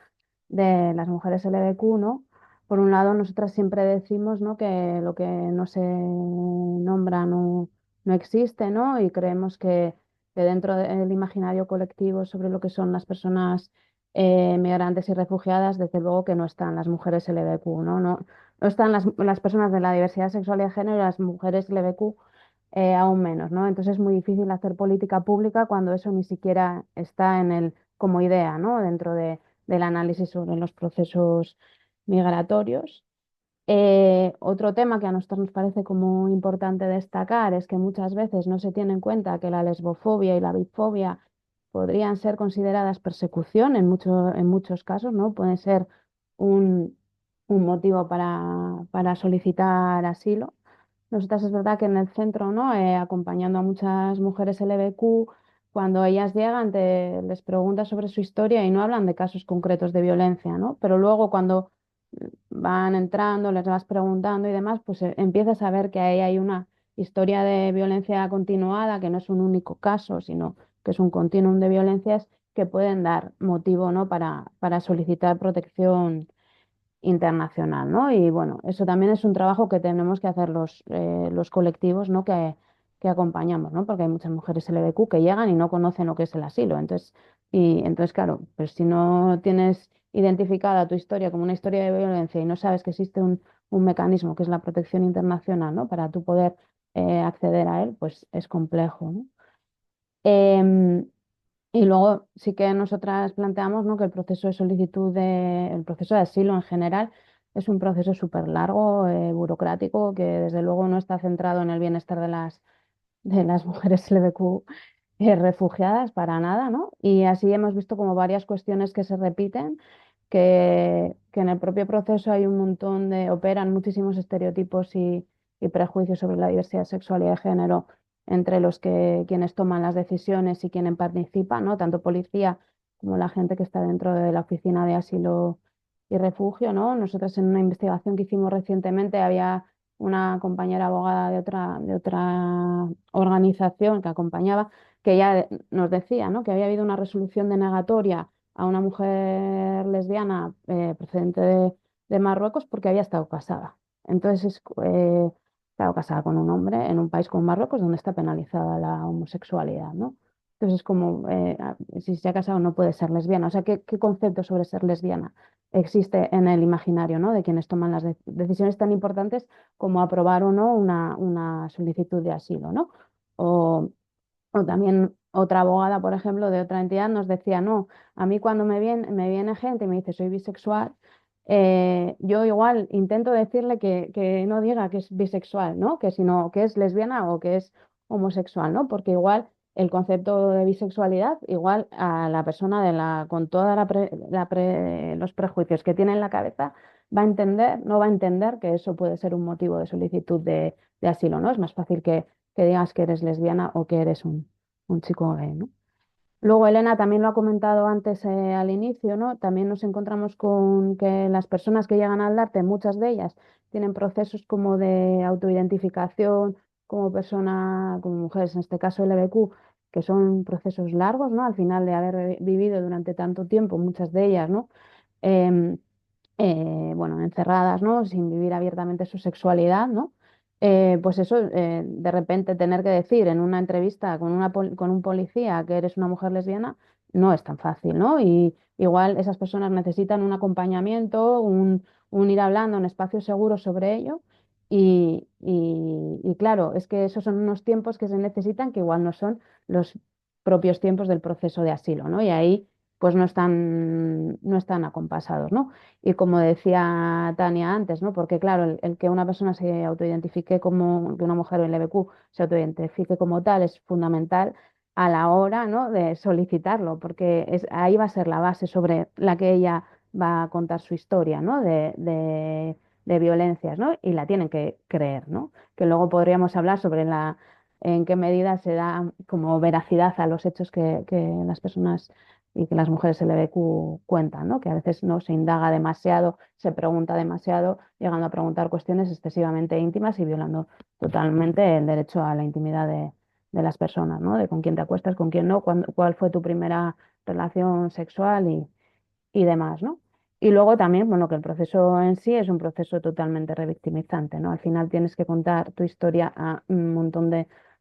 de las mujeres LGBTQ, ¿no? Por un lado, nosotras siempre decimos, ¿no? que lo que no se nombra, ¿no? no existe, ¿no? Y creemos que dentro del imaginario colectivo sobre lo que son las personas migrantes y refugiadas, desde luego que no están las mujeres LGBTQ, ¿no? No están las personas de la diversidad sexual y de género y las mujeres LGBTQ aún menos, ¿no? Entonces es muy difícil hacer política pública cuando eso ni siquiera está como idea, ¿no? Dentro del análisis sobre los procesos migratorios. Otro tema que a nosotros nos parece como importante destacar es que muchas veces no se tiene en cuenta que la lesbofobia y la bifobia podrían ser consideradas persecución en muchos casos, ¿no? Pueden ser un, un motivo para solicitar asilo. Nosotras es verdad que en el centro, ¿no? Acompañando a muchas mujeres LGBTQ, cuando ellas llegan les preguntas sobre su historia y no hablan de casos concretos de violencia, ¿no? Pero luego cuando van entrando, les vas preguntando y demás, pues empiezas a ver que ahí hay una historia de violencia continuada, que no es un único caso, sino que es un continuum de violencias que pueden dar motivo, ¿no? para solicitar protección internacional, ¿no? Y bueno, eso también es un trabajo que tenemos que hacer los colectivos, ¿no? Que acompañamos, ¿no? Porque hay muchas mujeres LGBTQ que llegan y no conocen lo que es el asilo. Entonces, claro, pues si no tienes identificada tu historia como una historia de violencia y no sabes que existe un mecanismo que es la protección internacional, ¿no? Para tú poder acceder a él, pues es complejo, ¿no? Em, y luego sí que nosotras planteamos, ¿no? Que el proceso de el proceso de asilo en general es un proceso súper largo, burocrático, que desde luego no está centrado en el bienestar de las mujeres LGBTQ refugiadas para nada, ¿no? Y así hemos visto como varias cuestiones que se repiten, que en el propio proceso hay un montón operan muchísimos estereotipos y prejuicios sobre la diversidad sexual y de género entre quienes toman las decisiones y quienes participan, ¿no? Tanto policía como la gente que está dentro de la oficina de asilo y refugio, ¿no? Nosotros en una investigación que hicimos recientemente había una compañera abogada de otra organización que acompañaba, que ya nos decía, ¿no? Que había habido una resolución denegatoria a una mujer lesbiana procedente de Marruecos porque había estado casada. Entonces, estaba casada con un hombre en un país como Marruecos donde está penalizada la homosexualidad, ¿no? Entonces, es como, si se ha casado no puede ser lesbiana. O sea, ¿qué concepto sobre ser lesbiana existe en el imaginario, ¿no? De quienes toman las decisiones tan importantes como aprobar o no una solicitud de asilo, ¿no? O, o también otra abogada, por ejemplo, de otra entidad nos decía, no, a mí cuando me viene gente y me dice soy bisexual, yo igual intento decirle que no diga que es bisexual, ¿no? Que sino que es lesbiana o que es homosexual, ¿no? Porque igual el concepto de bisexualidad, igual a la persona con todos los prejuicios que tiene en la cabeza, no va a entender que eso puede ser un motivo de solicitud de asilo, ¿no? Es más fácil que digas que eres lesbiana o que eres un chico gay, ¿no? Luego Elena también lo ha comentado antes al inicio, ¿no? También nos encontramos con que las personas que llegan al arte, muchas de ellas, tienen procesos como de autoidentificación como persona, como mujeres, en este caso LGBTQ, que son procesos largos, ¿no? Al final de haber vivido durante tanto tiempo, muchas de ellas, ¿no? Em, bueno, encerradas, ¿no? Sin vivir abiertamente su sexualidad, ¿no? Pues eso, de repente tener que decir en una entrevista con un policía que eres una mujer lesbiana, no es tan fácil, ¿no? Y igual esas personas necesitan un acompañamiento, un ir hablando en espacios seguros sobre ello. Y claro, es que esos son unos tiempos que se necesitan que igual no son los propios tiempos del proceso de asilo, ¿no? Y ahí pues no están acompasados, ¿no? Y como decía Tania antes, ¿no? Porque claro, el que una persona se autoidentifique como, que una mujer LGBTQ se autoidentifique como tal es fundamental a la hora, ¿no? De solicitarlo, porque ahí va a ser la base sobre la que ella va a contar su historia, ¿no? De violencias, ¿no? Y la tienen que creer, ¿no? Que luego podríamos hablar sobre en qué medida se da como veracidad a los hechos que las personas y que las mujeres LGBTQ cuentan, ¿no? Que a veces no se indaga demasiado, se pregunta demasiado, llegando a preguntar cuestiones excesivamente íntimas y violando totalmente el derecho a la intimidad de las personas, ¿no? De con quién te acuestas, con quién no, cuál fue tu primera relación sexual y demás, ¿no? Y luego también, bueno, que el proceso en sí es un proceso totalmente revictimizante, ¿no? Al final tienes que contar tu historia a un montón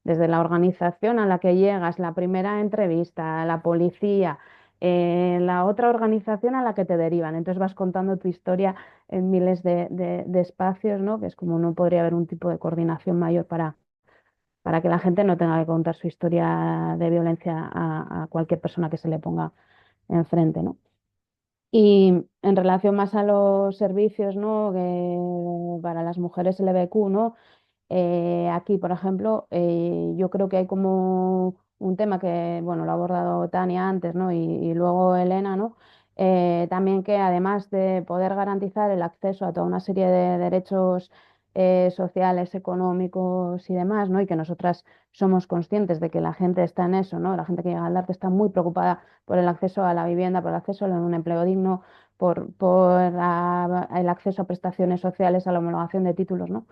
desde la organización a la que llegas, la primera entrevista, la policía, la otra organización a la que te derivan. Entonces vas contando tu historia en miles de espacios, ¿no? Que es como no podría haber un tipo de coordinación mayor para que la gente no tenga que contar su historia de violencia a cualquier persona que se le ponga enfrente, ¿no? Y en relación más a los servicios, ¿no? Que para las mujeres LGBTQ, ¿no? Aquí, por ejemplo, yo creo que hay como un tema que, bueno, lo ha abordado Tania antes, ¿no? Y luego Elena, ¿no? También que además de poder garantizar el acceso a toda una serie de derechos sociales, económicos y demás, ¿no? Y que nosotras somos conscientes de que la gente está en eso, ¿no? La gente que llega al arte está muy preocupada por el acceso a la vivienda, por el acceso a un empleo digno, por el acceso a prestaciones sociales, a la homologación de títulos, ¿no?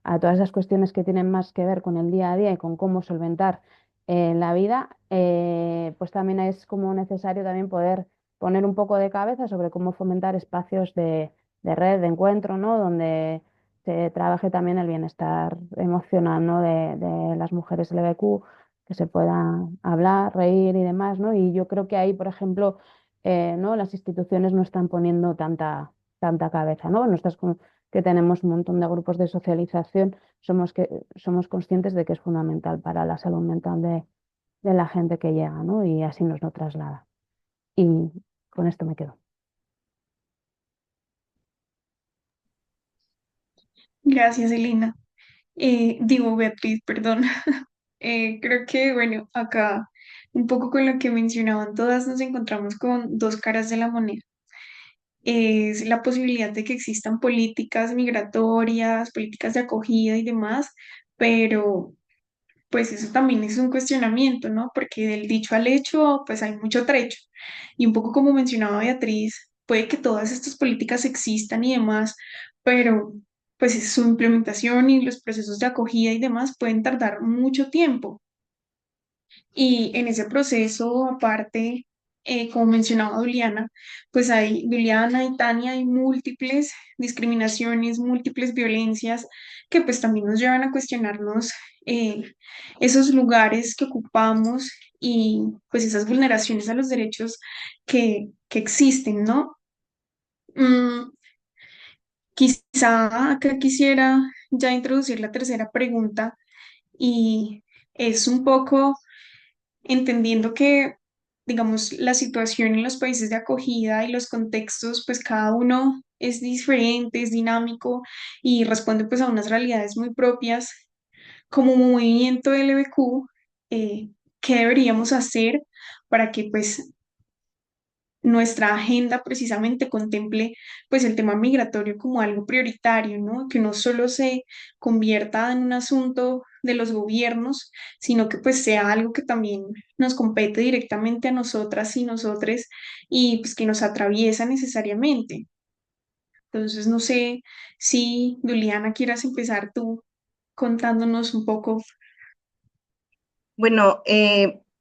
A todas esas cuestiones que tienen más que ver con el día a día y con cómo solventar la vida, pues también es como necesario también poder poner un poco de cabeza sobre cómo fomentar espacios de red, de encuentro, ¿no? Donde se trabaje también el bienestar emocional, ¿no? de las mujeres LGBTQ, que se pueda hablar, reír y demás, ¿no? Y yo creo que ahí, por ejemplo, ¿no? Las instituciones no están poniendo tanta cabeza, ¿no? Nuestras que tenemos un montón de grupos de socialización, somos conscientes de que es fundamental para la salud mental de la gente que llega, ¿no? Y así nos lo traslada. Y con esto me quedo. Gracias, Elena. Digo, Beatriz, perdón. Creo que, bueno, acá un poco con lo que mencionaban todas, nos encontramos con dos caras de la moneda. Es la posibilidad de que existan políticas migratorias, políticas de acogida y demás, pero pues eso también es un cuestionamiento, ¿no? Porque del dicho al hecho, pues hay mucho trecho. Y un poco como mencionaba Beatriz, puede que todas estas políticas existan y demás, pero pues su implementación y los procesos de acogida y demás pueden tardar mucho tiempo. Y en ese proceso, aparte, como mencionaba Juliana, pues hay, Juliana y Tania, hay múltiples discriminaciones, múltiples violencias que pues también nos llevan a cuestionarnos esos lugares que ocupamos y pues esas vulneraciones a los derechos que existen, ¿no? Mm, quizá acá quisiera ya introducir la tercera pregunta y es un poco entendiendo que, digamos, la situación en los países de acogida y los contextos, pues cada uno es diferente, es dinámico y responde pues a unas realidades muy propias. Como movimiento LBQ, ¿qué deberíamos hacer para que pues nuestra agenda precisamente contemple pues el tema migratorio como algo prioritario, ¿no? Que no solo se convierta en un asunto de los gobiernos, sino que pues sea algo que también nos compete directamente a nosotras y nosotres y pues que nos atraviesa necesariamente. Entonces, no sé si, Juliana, quieras empezar tú contándonos un poco. Bueno,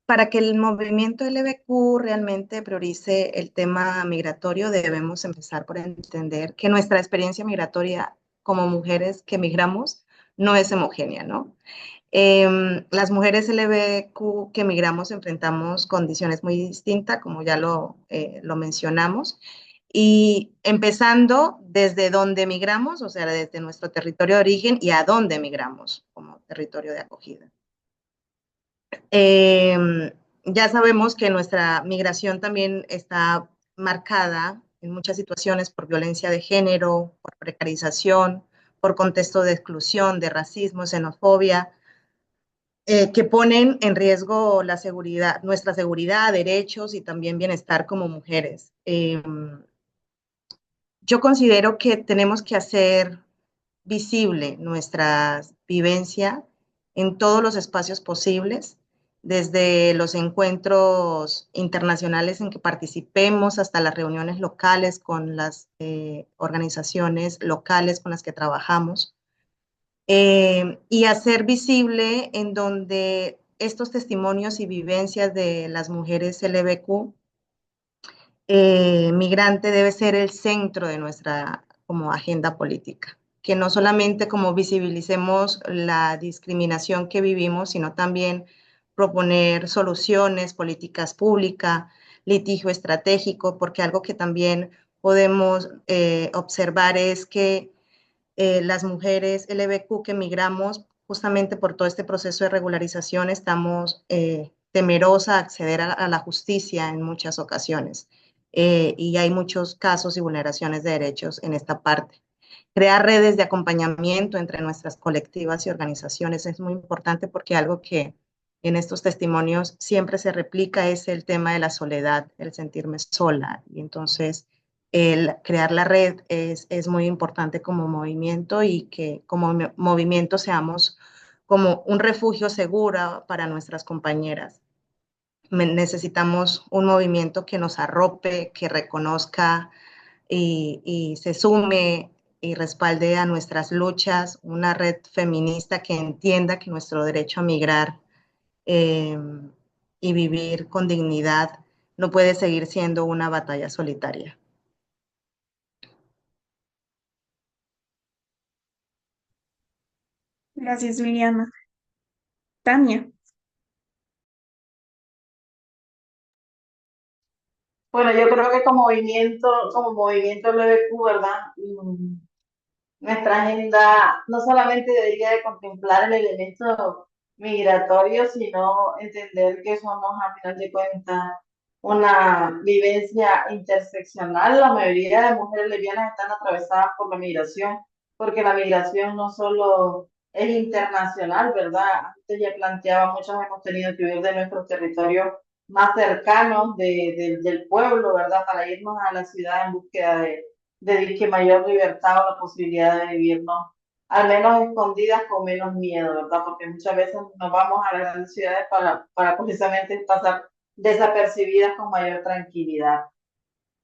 para que el movimiento LGBTQ realmente priorice el tema migratorio, debemos empezar por entender que nuestra experiencia migratoria como mujeres que migramos no es homogénea, ¿no? Las mujeres LGBTQ que migramos enfrentamos condiciones muy distintas, como ya lo mencionamos, y empezando desde donde migramos, o sea, desde nuestro territorio de origen y a dónde migramos como territorio de acogida. Ya sabemos que nuestra migración también está marcada en muchas situaciones por violencia de género, por precarización, por contexto de exclusión, de racismo, xenofobia, que ponen en riesgo la seguridad, nuestra seguridad, derechos y también bienestar como mujeres. Yo considero que tenemos que hacer visible nuestra vivencia en todos los espacios posibles, desde los encuentros internacionales en que participemos hasta las reuniones locales con las organizaciones locales con las que trabajamos, y hacer visible en donde estos testimonios y vivencias de las mujeres LGBTQ migrante debe ser el centro de nuestra como agenda política. que no solamente como visibilicemos la discriminación que vivimos, sino también proponer soluciones, políticas públicas, litigio estratégico, porque algo que también podemos observar es que las mujeres LGBTQ que migramos, justamente por todo este proceso de regularización, estamos temerosas a acceder a la justicia en muchas ocasiones. Y hay muchos casos y vulneraciones de derechos en esta parte. Crear redes de acompañamiento entre nuestras colectivas y organizaciones es muy importante porque algo que en estos testimonios siempre se replica es el tema de la soledad, el sentirme sola. Y entonces el crear la red es muy importante como movimiento y que como movimiento seamos como un refugio seguro para nuestras compañeras. Necesitamos un movimiento que nos arrope, que reconozca y se sume y respalde a nuestras luchas, una red feminista que entienda que nuestro derecho a migrar eh, y vivir con dignidad no puede seguir siendo una batalla solitaria. Gracias, Juliana. Tania. Bueno, yo creo que como movimiento LGBTQ, ¿verdad? Nuestra agenda no solamente debería de contemplar el elemento migratorio, sino entender que somos, a final de cuentas, una vivencia interseccional. La mayoría de mujeres lesbianas están atravesadas por la migración, porque la migración no solo es internacional, ¿verdad? Antes ya planteaba, muchos hemos tenido que huir de nuestros territorios más cercanos del pueblo, ¿verdad? Para irnos a la ciudad en búsqueda de disque mayor libertad o la posibilidad de vivirnos al menos escondidas con menos miedo, ¿verdad? Porque muchas veces nos vamos a las grandes ciudades para precisamente pasar desapercibidas con mayor tranquilidad.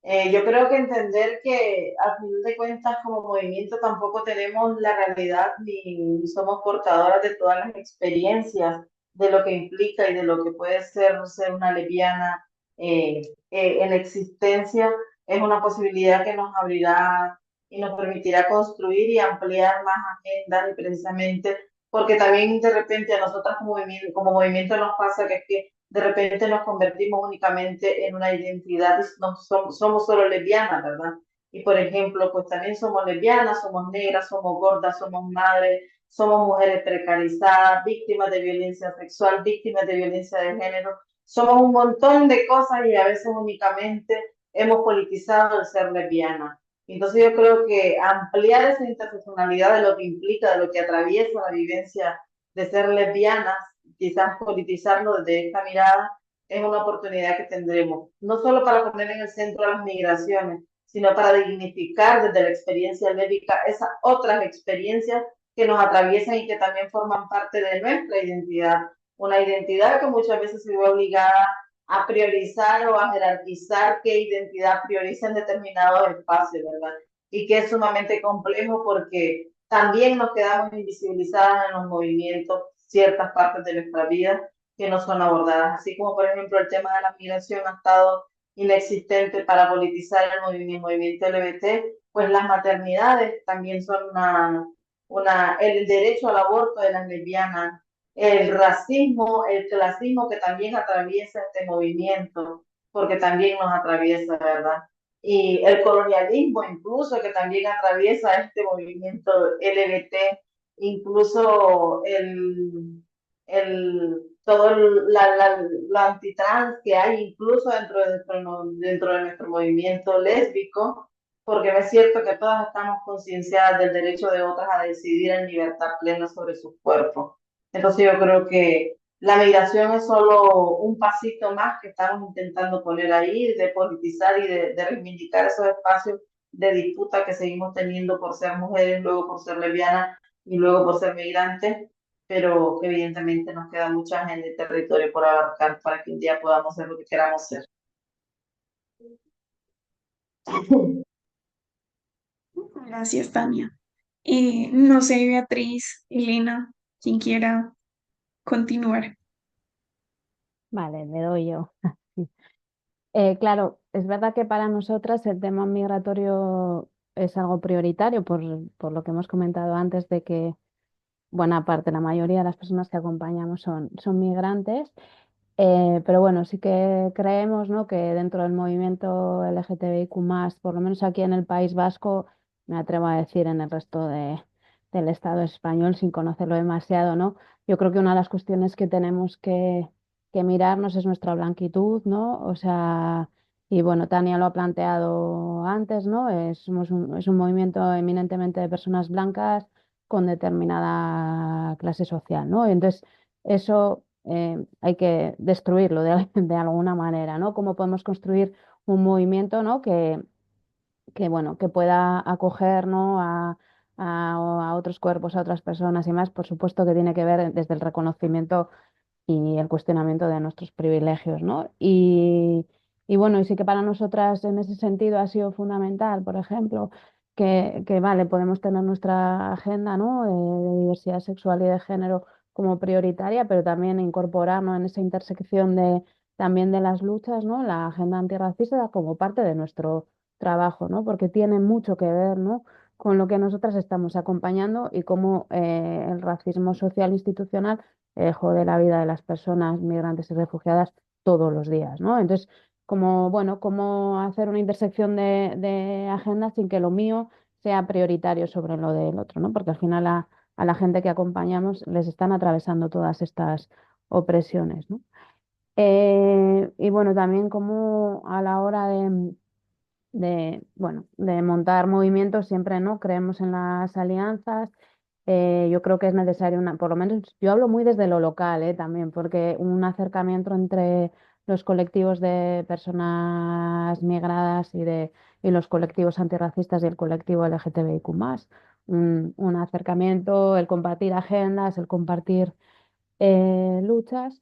Yo creo que entender que al final de cuentas como movimiento tampoco tenemos la realidad ni somos portadoras de todas las experiencias de lo que implica y de lo que puede ser una lesbiana en existencia, es una posibilidad que nos abrirá y nos permitirá construir y ampliar más agendas y precisamente porque también de repente a nosotras como movimiento nos pasa que es que de repente nos convertimos únicamente en una identidad, no somos solo lesbianas, ¿verdad? Y por ejemplo, pues también somos lesbianas, somos negras, somos gordas, somos madres, somos mujeres precarizadas, víctimas de violencia sexual, víctimas de violencia de género, somos un montón de cosas y a veces únicamente hemos politizado el ser lesbiana. Entonces yo creo que ampliar esa interseccionalidad de lo que implica, de lo que atraviesa la vivencia de ser lesbianas, quizás politizarlo desde esta mirada, es una oportunidad que tendremos, no solo para poner en el centro a las migraciones, sino para dignificar desde la experiencia lésbica esas otras experiencias que nos atraviesan y que también forman parte de nuestra identidad. Una identidad que muchas veces se ve obligada a priorizar o a jerarquizar qué identidad prioriza en determinados espacios, ¿verdad? Y que es sumamente complejo porque también nos quedamos invisibilizadas en los movimientos ciertas partes de nuestra vida que no son abordadas, así como por ejemplo el tema de la migración ha estado inexistente para politizar el movimiento LGBT, pues las maternidades también son el derecho al aborto de las lesbianas, el racismo, el clasismo que también atraviesa este movimiento, porque también nos atraviesa, ¿verdad? Y el colonialismo incluso que también atraviesa este movimiento LGBT, incluso todo la antitrans que hay incluso dentro de nuestro movimiento lésbico, porque no es cierto que todas estamos concienciadas del derecho de otras a decidir en libertad plena sobre sus cuerpos. Entonces yo creo que la migración es solo un pasito más que estamos intentando poner ahí, de politizar y de reivindicar esos espacios de disputa que seguimos teniendo por ser mujeres, luego por ser lesbianas y luego por ser migrantes, pero que evidentemente nos queda mucha gente y territorio por abarcar para que un día podamos ser lo que queramos ser. Gracias, Tania. No sé, Beatriz, Elena, quien quiera continuar. Vale, le doy yo. Sí. Claro, es verdad que para nosotras el tema migratorio es algo prioritario por lo que hemos comentado antes de que buena parte, la mayoría de las personas que acompañamos son migrantes. Pero bueno, sí que creemos, ¿no?, que dentro del movimiento LGTBIQ+, por lo menos aquí en el País Vasco, me atrevo a decir en el resto del Estado español, sin conocerlo demasiado, ¿no? Yo creo que una de las cuestiones que tenemos que mirarnos es nuestra blanquitud, ¿no? O sea, y bueno, Tania lo ha planteado antes, ¿no? Es un movimiento eminentemente de personas blancas con determinada clase social, ¿no? Entonces, eso hay que destruirlo de alguna manera, ¿no? ¿Cómo podemos construir un movimiento, ¿no?, bueno, que pueda acoger, ¿no?, a otros cuerpos, a otras personas y más? Por supuesto que tiene que ver desde el reconocimiento y el cuestionamiento de nuestros privilegios, ¿no? Y bueno, y sí que para nosotras en ese sentido ha sido fundamental, por ejemplo, que vale, podemos tener nuestra agenda, ¿no?, de diversidad sexual y de género como prioritaria, pero también incorporarnos en esa intersección también de las luchas, ¿no?, la agenda antirracista como parte de nuestro trabajo, ¿no? Porque tiene mucho que ver, ¿no?, con lo que nosotras estamos acompañando y cómo el racismo social institucional jode la vida de las personas migrantes y refugiadas todos los días, ¿no? Entonces, como, bueno, cómo hacer una intersección de agendas sin que lo mío sea prioritario sobre lo del otro, ¿no? Porque al final a la gente que acompañamos les están atravesando todas estas opresiones, ¿no? Y bueno, también como a la hora bueno, de montar movimientos siempre, ¿no?, creemos en las alianzas. Yo creo que es necesario por lo menos yo hablo muy desde lo local, también, porque un acercamiento entre los colectivos de personas migradas y los colectivos antirracistas y el colectivo LGTBIQ+, un acercamiento, el compartir agendas, el compartir luchas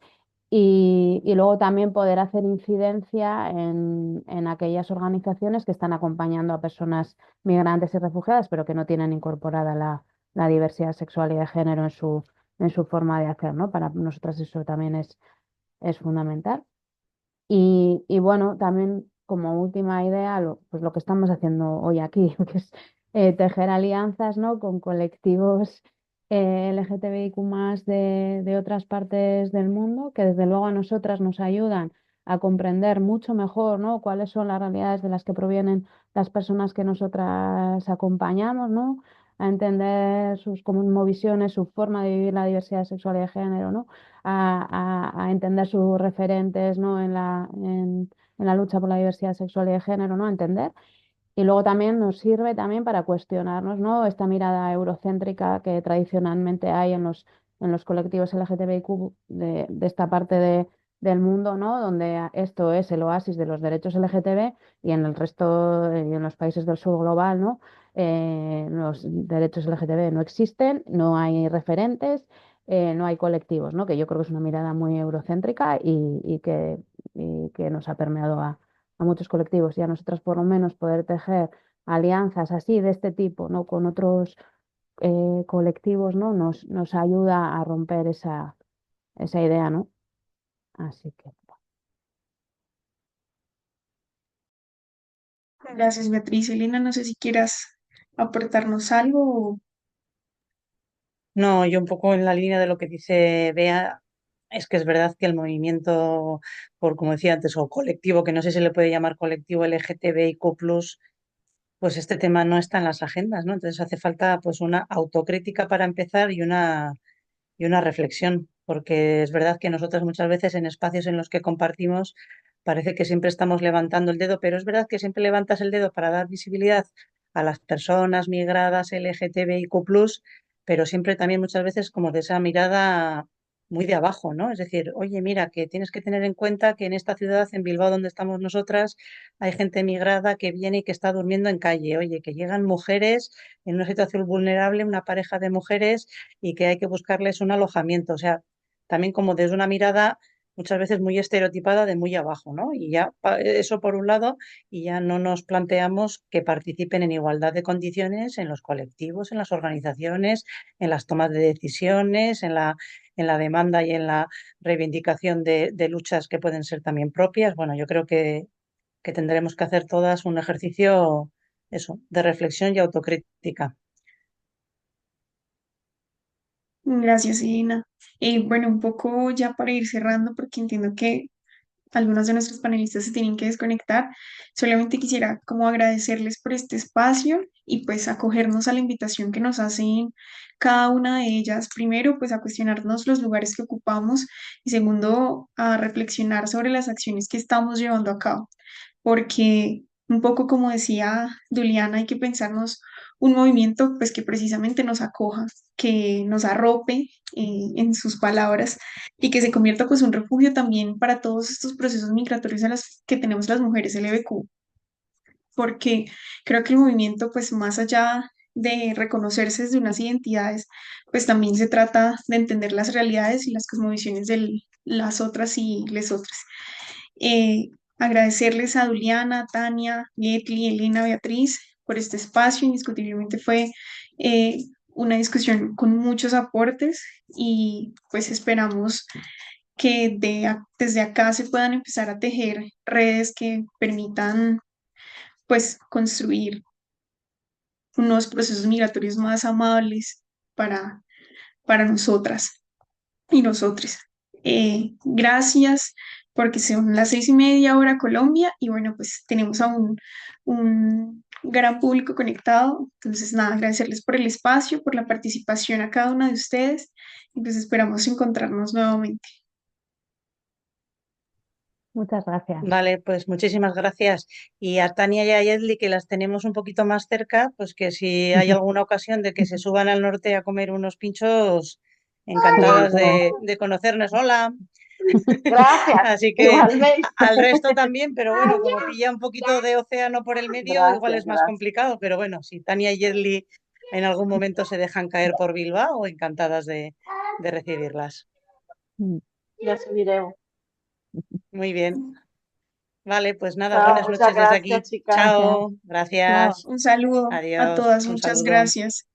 y luego también poder hacer incidencia en aquellas organizaciones que están acompañando a personas migrantes y refugiadas, pero que no tienen incorporada la diversidad sexual y de género en su forma de hacer, ¿no? Para nosotras eso también es fundamental. Y bueno, también como última idea, pues lo que estamos haciendo hoy aquí, que es tejer alianzas, ¿no?, con colectivos LGTBIQ+ de otras partes del mundo, que desde luego a nosotras nos ayudan a comprender mucho mejor, ¿no?, cuáles son las realidades de las que provienen las personas que nosotras acompañamos, ¿no?, a entender sus visiones, su forma de vivir la diversidad sexual y de género, ¿no?, a entender sus referentes, ¿no?, en la lucha por la diversidad sexual y de género, ¿no?, a entender. Y luego también nos sirve también para cuestionarnos, ¿no?, esta mirada eurocéntrica que tradicionalmente hay en los colectivos LGTBIQ de esta parte del mundo, ¿no?, donde esto es el oasis de los derechos LGTB y en el resto, y en los países del sur global, ¿no?, los derechos LGTB no existen, no hay referentes, no hay colectivos, ¿no?, que yo creo que es una mirada muy eurocéntrica y que nos ha permeado a muchos colectivos y a nosotras por lo menos poder tejer alianzas así de este tipo, ¿no?, con otros colectivos, ¿no?, nos ayuda a romper esa idea, ¿no? Así que, Gracias, Beatriz. Elena, no sé si quieras aportarnos algo. No, yo un poco en la línea de lo que dice Bea, es que es verdad que el movimiento, por como decía antes, o colectivo, que no sé si le puede llamar colectivo LGTBIQ+, pues este tema no está en las agendas, ¿no? Entonces hace falta pues una autocrítica para empezar y una reflexión, porque es verdad que nosotros muchas veces en espacios en los que compartimos parece que siempre estamos levantando el dedo, pero es verdad que siempre levantas el dedo para dar visibilidad a las personas migradas LGTBIQ+, pero siempre también muchas veces como de esa mirada muy de abajo, ¿no? Es decir, oye, mira, que tienes que tener en cuenta que en esta ciudad, en Bilbao, donde estamos nosotras, hay gente migrada que viene y que está durmiendo en calle, oye, que llegan mujeres en una situación vulnerable, una pareja de mujeres y que hay que buscarles un alojamiento. O sea, también como desde una mirada muchas veces muy estereotipada de muy abajo, ¿no? Y ya eso por un lado, y ya no nos planteamos que participen en igualdad de condiciones en los colectivos, en las organizaciones, en las tomas de decisiones, en la demanda y en la reivindicación de luchas que pueden ser también propias. Bueno, yo creo que tendremos que hacer todas un ejercicio eso, de reflexión y autocrítica. Gracias, Irina. Bueno, un poco ya para ir cerrando, porque entiendo que algunos de nuestros panelistas se tienen que desconectar. Solamente quisiera como agradecerles por este espacio y pues acogernos a la invitación que nos hacen cada una de ellas. Primero, pues a cuestionarnos los lugares que ocupamos y segundo, a reflexionar sobre las acciones que estamos llevando a cabo. Porque un poco como decía Juliana, hay que pensarnos un movimiento pues que precisamente nos acoja, que nos arrope en sus palabras y que se convierta pues un refugio también para todos estos procesos migratorios a los que tenemos las mujeres LGBTQ, porque creo que el movimiento pues más allá de reconocerse desde unas identidades, pues también se trata de entender las realidades y las cosmovisiones de las otras y les otras. Eh, Agradecerles a Juliana, Tania, Letli, Elena, Beatriz por este espacio. Indiscutiblemente fue eh, una discusión con muchos aportes y pues esperamos que desde acá se puedan empezar a tejer redes que permitan pues construir unos procesos migratorios más amables para, para nosotras y nosotros. Gracias, porque son las 6:30 hora Colombia y bueno, pues tenemos a un gran público conectado. Entonces, nada, agradecerles por el espacio, por la participación a cada una de ustedes y pues esperamos encontrarnos nuevamente. Muchas gracias. Vale, pues muchísimas gracias. Y a Tania y a Yedli, que las tenemos un poquito más cerca, pues que si hay alguna ocasión de que se suban al norte a comer unos pinchos, encantadas de conocernos. Hola. Gracias, Así que igualmente. al resto también, pero bueno, como pilla un poquito de océano por el medio, igual Gracias, es más gracias. complicado, pero bueno, si Tania y Yedli en algún momento se dejan caer por Bilbao, encantadas de recibirlas. Ya subiremos. Muy bien. Vale, pues nada, Chao, buenas muchas noches desde aquí. gracias, chicas. Gracias. Chao, Chao. gracias. Un saludo a Adiós, todas, un muchas saludo. gracias.